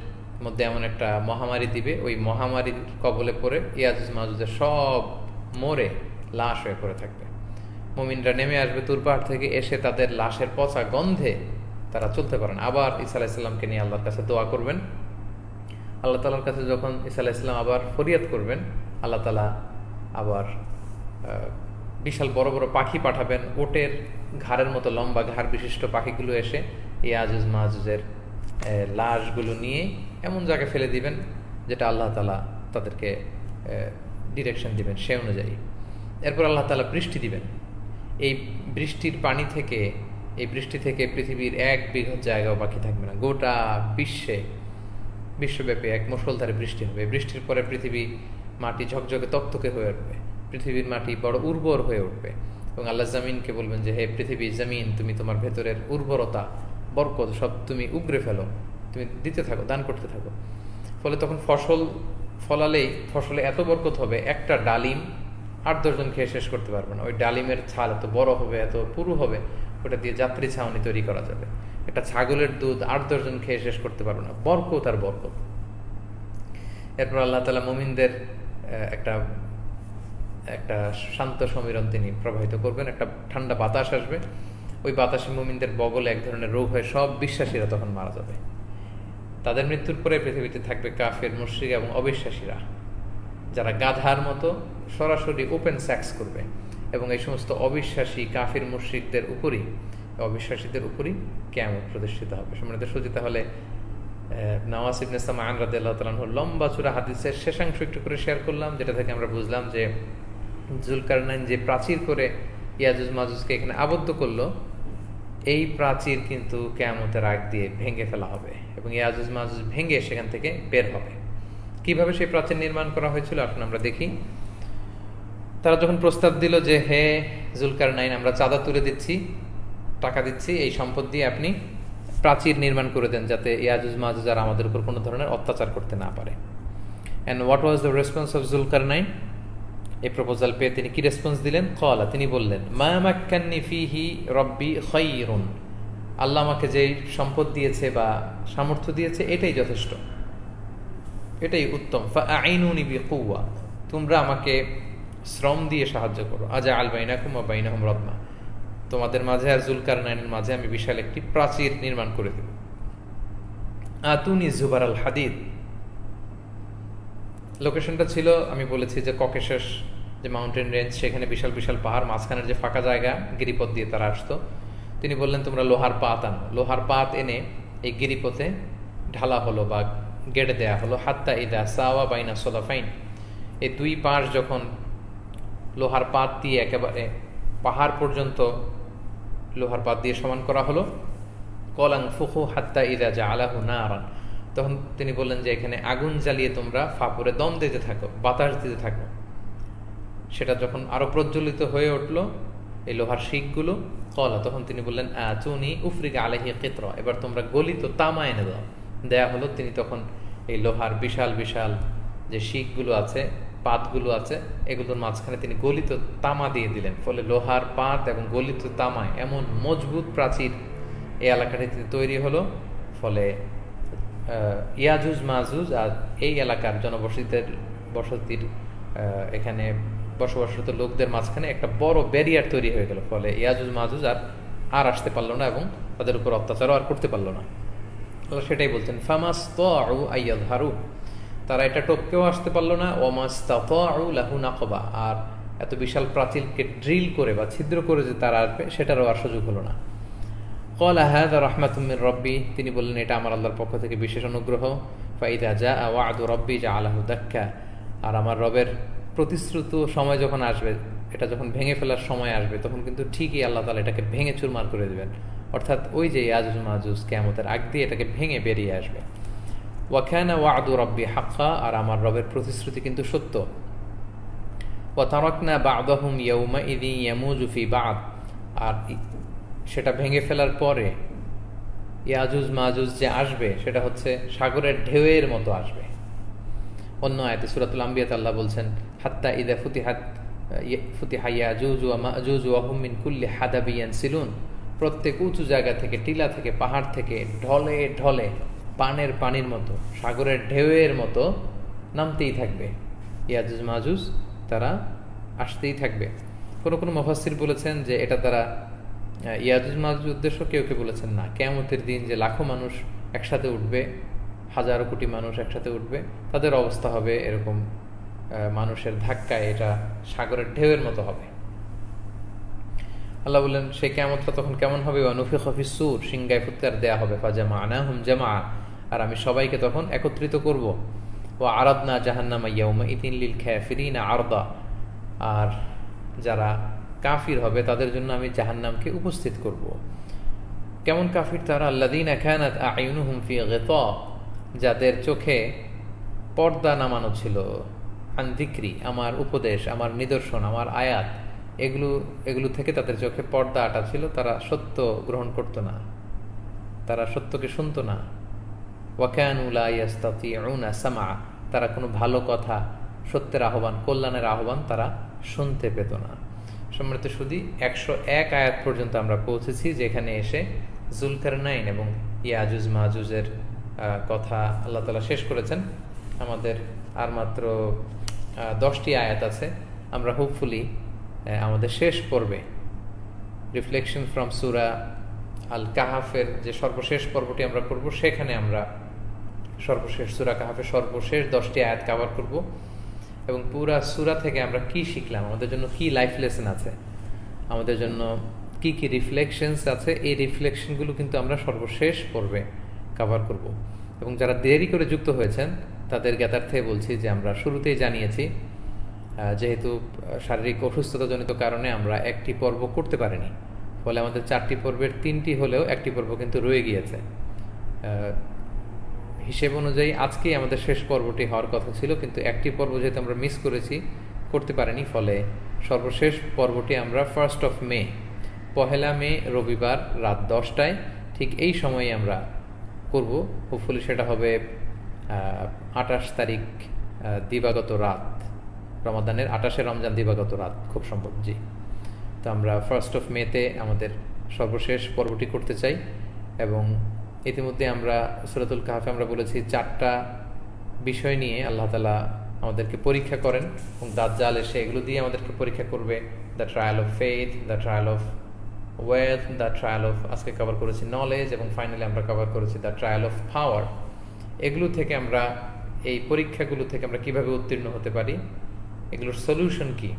মধ্যে এমন একটা মহামারী দিবে, ওই মহামারীর কবলে পড়ে ইয়াজুজ মাজুজের সব মরে লাশ হয়ে পড়ে থাকবে। মুমিনরা নেমে আসবে তুর পাহাড় থেকে, এসে তাদের লাশের পচা গন্ধে তারা চলতে পারেন। আবার ঈসা আলাইহিস সালামকে নিয়ে আল্লাহর কাছে দোয়া করবেন। আল্লাহ তাআলার কাছে যখন ঈসা আলাইহিস সালাম আবার ফরিয়াদ করবেন, আল্লাহ তাআলা আবার বিশাল বড় বড় পাখি পাঠাবেন, ওটের ঘাড়ের মতো লম্বা ঘাড় বিশিষ্ট পাখিগুলো এসে ইয়াজুজ মাজুজের লাশগুলো নিয়ে এমন জায়গায় ফেলে দিবেন যেটা আল্লাহ তাআলা তাদেরকে ডিরেকশন দিবেন সে অনুযায়ী। এরপর আল্লাহ তাআলা বৃষ্টি দিবেন। এই বৃষ্টির পানি থেকে, এই বৃষ্টি থেকে পৃথিবীর 1 বিঘত জায়গাও বাকি থাকবে না। গোটা বিশ্বব্যাপী এক মুষলধারে বৃষ্টি হবে। বৃষ্টির পরে পৃথিবী মাটি ঝকঝকে তকতকে হয়ে উঠবে, পৃথিবীর মাটি বড় উর্বর হয়ে উঠবে। এবং আল্লাহ জামিনকে বলবেন যে, হে পৃথিবী জমিন, তুমি তোমার ভেতরের উর্বরতা, বরকত সব তুমি উগরে ফেলো, তুমি দিতে থাকো, দান করতে থাকো। ফলে তখন ফসল ফলালেই ফসলে এত বরকত হবে, একটা ডালিম 8-10 জন খেয়ে শেষ করতে পারবে না। ওই ডালিমের ছাল এত বড় হবে, এত পুরু হবে, ওটা দিয়ে যাত্রী ছাউনি তৈরি করা যাবে। একটা ছাগলের দুধ 8-10 জন খেয়ে শেষ করতে পারবে না, বরকত আর বরকত। এরপর আল্লাহ তাআলা মুমিনদের একটা শান্ত সমীরণ তিনি প্রবাহিত করবেন, একটা ঠান্ডা বাতাস আসবে। ওই বাতাসে মুমিনদের বগলে এক ধরনের রোগ হয়ে সব বিশ্বাসীরা তখন মারা যাবে। তাদের মৃত্যুর পরে পৃথিবীতে থাকবে কাফের, মুশরিক এবং অবিশ্বাসীরা, যারা গাধার মতো সরাসরি ওপেন সেক্স করবে। এবং এই সমস্ত অবিশ্বাসী কাফির মুশরিকদের উপরই, অবিশ্বাসীদের উপরই কিয়ামত প্রতিষ্ঠিত হবে। সম্মানিত সুধী, তাহলে নওয়াস ইবনে সামআন রাদিয়াল্লাহু তাআলা আনহু লম্বা চূড়া হাদিসের শেষাংশ একটু করে শেয়ার করলাম, যেটা থেকে আমরা বুঝলাম যে জুলকারনাইন যে প্রাচীর করে ইয়াজুজ মাজুজকে এখানে আবদ্ধ করলো, এই প্রাচীর কিন্তু কিয়ামতের আগ দিয়ে ভেঙে ফেলা হবে এবং ইয়াজুজ মাজুজ ভেঙে সেখান থেকে বের হবে। কিভাবে সেই প্রাচীর নির্মাণ করা হয়েছিল এখন আমরা দেখি। তারা যখন প্রস্তাব দিল যে হে জুলকারনাইন, আমরা চাঁদা তুলে দিচ্ছি, টাকা দিচ্ছি, এই সম্পদ দিয়ে আপনি প্রাচীর নির্মাণ করে দেন যাতে ইয়াজুজ মাজুজ আর আমাদের উপর কোনো ধরনের অত্যাচার করতে না পারে। And what was the response of Zulkarnain? এই প্রপোজাল পেয়ে তিনি কি রেসপন্স দিলেন? ক্বালা, তিনি বললেন, মা মাক্কান্নি ফিহি রব্বি খায়রুন, আল্লাহ আমাকে যেই সম্পদ দিয়েছে বা সামর্থ্য দিয়েছে এটাই যথেষ্ট, এটাই উত্তম। ফাআইনুনি বিকুওয়া, তোমরা আমাকে শ্রম দিয়ে সাহায্য করো। আজআল বাইনাকুম ওয়া বাইনাহুম রাদমা, তোমাদের মাঝে আর জুলকারনাইনের মাঝে আমি বিশাল একটি প্রাচীর নির্মাণ করে দেব। আতুনি জুবার আল হাদিদ, লোকেশনটা ছিল আমি বলেছি যে ককেশাস যে মাউন্টেন রেঞ্জ, সেখানে বিশাল বিশাল পাহাড়, মাঝখানের যে ফাঁকা জায়গা গিরিপথ দিয়ে তারা আসতো। তিনি বললেন তোমরা লোহার পাত আনো। লোহার পাত এনে এই গিরিপথে ঢালা হলো বা গেড়ে দেয়া হলো। হাত্তা ইদা সাওয়া বাইনা সোলাফাইন, এই দুই পাশ যখন লোহার পাত দিয়ে একেবারে পাহাড় পর্যন্ত লোহার পাত দিয়ে সমান করা হলো। কলাং ফুখু হাত্তা ইদা জাআলাহু নারান, তখন তিনি বললেন যে এখানে আগুন জ্বালিয়ে তোমরা ফাপরে দম দিতে থাকো, বাতাস দিতে থাকো। সেটা যখন আরো প্রজ্বলিত হয়ে উঠলো এই লোহার শিকগুলো, কলা, তখন তিনি বললেন আতুনি উফরিকা আলাইহি কিতরা, এবার তোমরা গলিত তামা এনে দাও। দেয়া হলো। তিনি তখন এই লোহার বিশাল বিশাল যে শিকগুলো আছে, পাতগুলো আছে, এগুলোর মাঝখানে তিনি গলিত তামা দিয়ে দিলেন। ফলে লোহার পাত এবং গলিত তামায় এমন মজবুত প্রাচীর এই এলাকাটি তৈরি হলো। ফলে ইয়াজুজ মাজুজ আর এই এলাকার বসতির এখানে বসবাসরত লোকদের মাঝখানে একটা বড় ব্যারিয়ার তৈরি হয়ে গেল। ফলে ইয়াজুজ মাজুজ আর আসতে পারলো না এবং তাদের উপর অত্যাচারও আর করতে পারলো না। সেটাই বলছেন, ফামাস্তাউ আইয়াযহারু, তারা এটা টপকেও আসতে পারলো না। ওয়ামাস্তাতাউ লাহু নাকবা, আর এত বিশাল প্রাচীরকে ড্রিল করে বা ছিদ্র করে যে তারা আসবে সেটারও আর সুযোগ হলো না। ক্বালা হাযা রাহমাতুম মির রাব্বি, তিনি বললেন এটা আমার আল্লাহর পক্ষ থেকে বিশেষ অনুগ্রহ। ফাইদা জাআ ওয়া'দু রাব্বি জাআলাহু দাক্কা, আর আমার রবের প্রতিশ্রুত সময় যখন আসবে, এটা যখন ভেঙে ফেলার সময় আসবে, তখন কিন্তু ঠিকই আল্লাহ তাআলা এটাকে ভেঙে চুরমার করে দেবেন। অর্থাৎ ওই যে ইয়াজুজ মাজুজ কিয়ামতের আগ দিয়ে এটাকে ভেঙে বেরিয়ে আসবে। ওয়া কানা ওয়া'দু রাব্বি হাক্কা, আর আমার রবের প্রতিশ্রুতি কিন্তু সত্য। ওয়া তারাকনা বা'দাহুম ইয়াউমাইযিন ইয়ামুজু ফি বা'দ, আর সেটা ভেঙে ফেলার পরে ইয়াজুজ মাজুজ যে আসবে সেটা হচ্ছে সাগরের ঢেউয়ের মতো আসবে। অন্য আয়াতে সূরাতুল আম্বিয়াতে আল্লাহ বলছেন, হাত্তা ইযা ফুতিহা ইয়াজুজ ওয়া মাজুজ ওয়া হুম মিন কুল্লি হাদাবিন ইয়ানসিলুন, প্রত্যেক উঁচু জায়গা থেকে, টিলা থেকে, পাহাড় থেকে ঢলে ঢলে পানির মতো, সাগরের ঢেউয়ের মতো নামতেই থাকবে ইয়াজুজ মাজুজ, তারা আসতেই থাকবে। কোনো কোনো মুফাসসির বলেছেন যে এটা তারা ইয়াজুজ মাজুজ উদ্দেশ্য, কেউ কেউ বলেছেন না, কিয়ামতের দিন যে লাখো মানুষ একসাথে উঠবে, হাজারো কোটি মানুষ একসাথে উঠবে, তাদের অবস্থা হবে এরকম মানুষের ধাক্কায় এটা সাগরের ঢেউয়ের মতো হবে। আল্লাহ বললেন সেই কিয়ামতটা তখন কেমন হবে? ওয়ানুফিখা ফিস-সূর, সিংগায় ফুৎকার দেয়া হবে। ফাজামা'নাহুম জামআ, আর আমি সবাইকে তখন একত্রিত করব। ওয়া আরাদনা জাহান্নামা ইয়াউমাইযিন লিল কাফিরিনা আরদা, আর যারা কাফির হবে তাদের জন্য আমি জাহান্নামকে উপস্থিত করব। কেমন কাফির তারা? আল্লাযীনা কানাত আ'ইউনুহুম ফি গিতা, যাদের চোখে পর্দা নামানো ছিল, আন যিকরি, আমার উপদেশ, আমার নিদর্শন, আমার আয়াত, এগুলো থেকে তাদের চোখে পর্দা আটা ছিল। তারা সত্য গ্রহণ করত না, তারা সত্যকে শুনত না। ওয়া কানু লা ইস্তাতিউনা সামআ, তারা কোনো ভালো কথা, সত্যের আহ্বান, কল্যাণের আহ্বান তারা শুনতে পেত না। সম্মানিত সুধী, 101 আয়াত পর্যন্ত আমরা পৌঁছেছি, যেখানে এসে জুলকারনাইন এবং ইয়াজুজ মাজুজের কথা আল্লাহ তাআলা শেষ করেছেন। আমাদের আর মাত্র 10টি আয়াত আছে। আমরা হোপফুলি আমাদের শেষ পর্বে, রিফ্লেকশন ফ্রম সূরা আল কাহাফের যে সর্বশেষ পর্বটি আমরা করব, সেখানে আমরা সর্বশেষ সূরা কাহাফের সর্বশেষ 10টি আয়াত কভার করব এবং পুরা সূরা থেকে আমরা কি শিখলাম, আমাদের জন্য কি লাইফ লেসন আছে, আমাদের জন্য কি কি রিফ্লেকশনস আছে, এই রিফ্লেকশনগুলো কিন্তু আমরা সর্বশেষ পর্বে কভার করব। এবং যারা দেরি করে যুক্ত হয়েছেন তাদের জ্ঞাতার্থে বলছি যে আমরা শুরুতেই জানিয়েছি, যেহেতু শারীরিক অসুস্থতাজনিত কারণে আমরা একটি পর্ব করতে পারিনি, ফলে আমাদের 4টি পর্বের 3টি হলেও একটি পর্ব কিন্তু রয়ে গিয়েছে। হিসেব অনুযায়ী আজকেই আমাদের শেষ পর্বটি হওয়ার কথা ছিল, কিন্তু একটি পর্ব যেহেতু আমরা মিস করেছি, করতে পারিনি, ফলে সর্বশেষ পর্বটি আমরা 1 মে, 1 মে রবিবার রাত 10টায় ঠিক এই সময়ে আমরা করব। হোপফুলি সেটা হবে 28 তারিখ দিবাগত রাত, রমাদানের 28 রমজান দিবাগত রাত খুব সম্ভব। জি, তো আমরা 1 মেতে আমাদের সর্বশেষ পর্বটি করতে চাই। এবং ইতিমধ্যে আমরা সূরাতুল কাহফে আমরা বলেছি 4টা বিষয় নিয়ে আল্লাহ তাআলা আমাদেরকে পরীক্ষা করেন, এবং দাজ্জাল এসে এগুলো দিয়ে আমাদেরকে পরীক্ষা করবে। The trial of faith, the trial of wealth, the trial of, আজকে কভার করেছি নলেজ, এবং ফাইনালি আমরা কভার করেছি দ্য ট্রায়াল অফ পাওয়ার। এগুলো থেকে আমরা, এই পরীক্ষাগুলো থেকে আমরা কিভাবে উত্তীর্ণ হতে পারি, এগুলোর সলিউশন কি,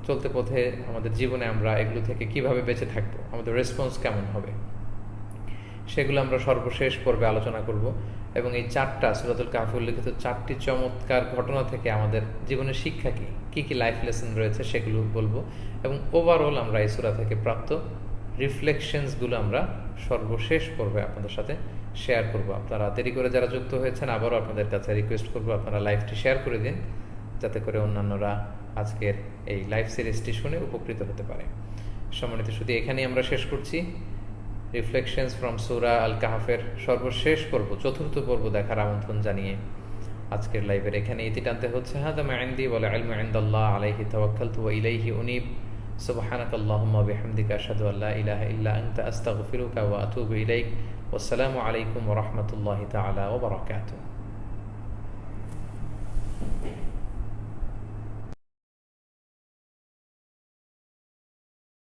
চলতে পথে আমাদের জীবনে আমরা এগুলো থেকে কিভাবে বেঁচে থাকবো, আমাদের রেসপন্স কেমন হবে, সেগুলো আমরা সর্বশেষ পর্বে আলোচনা করব। এবং এই 4টা সূরাতুল কাহফে উল্লেখিত 4টি চমৎকার ঘটনা থেকে আমাদের জীবনের শিক্ষা কি কি লাইফ লেসন রয়েছে সেগুলো বলবো। এবং ওভারঅল আমরা এই সূরা থেকে প্রাপ্ত রিফ্লেকশনসগুলো আমরা সর্বশেষ পর্বে আপনাদের সাথে শেয়ার করব। আপনারা দেরি করে যারা যুক্ত হয়েছেন, আবারও আপনাদের কাছে রিকোয়েস্ট করবো আপনারা লাইভটি শেয়ার করে দিন, যাতে করে অন্যান্যরা আজকের এই লাইভ সিরিজটি শুনে উপকৃত হতে পারে। সম্মানিত, শুধু এখানেই আমরা শেষ করছি। রিফ্লেকশনস ফ্রম সূরা আল কাহফের সর্বশেষ পর্ব, 4র্থ পর্ব দেখার আমন্ত্রণ জানিয়ে আজকের লাইভের এখানে ইতি টানতে হচ্ছে। হাদা মা ইনদি ওয়া ইলমু ইনদাল্লাহ আলাইহি তাওয়াক্কালতু ওয়া ইলাইহি উনীব। সুবহানাকাল্লাহুম্মা ওয়া বিহামদিকা আশহাদু আল্লা ইলাহা ইল্লা আনতা আস্তাগফিরুকা ওয়া আতুবু ইলাইক। ওয়াসসালামু আলাইকুম ওয়া রাহমাতুল্লাহি তাআলা ওয়া বারাকাতুহু।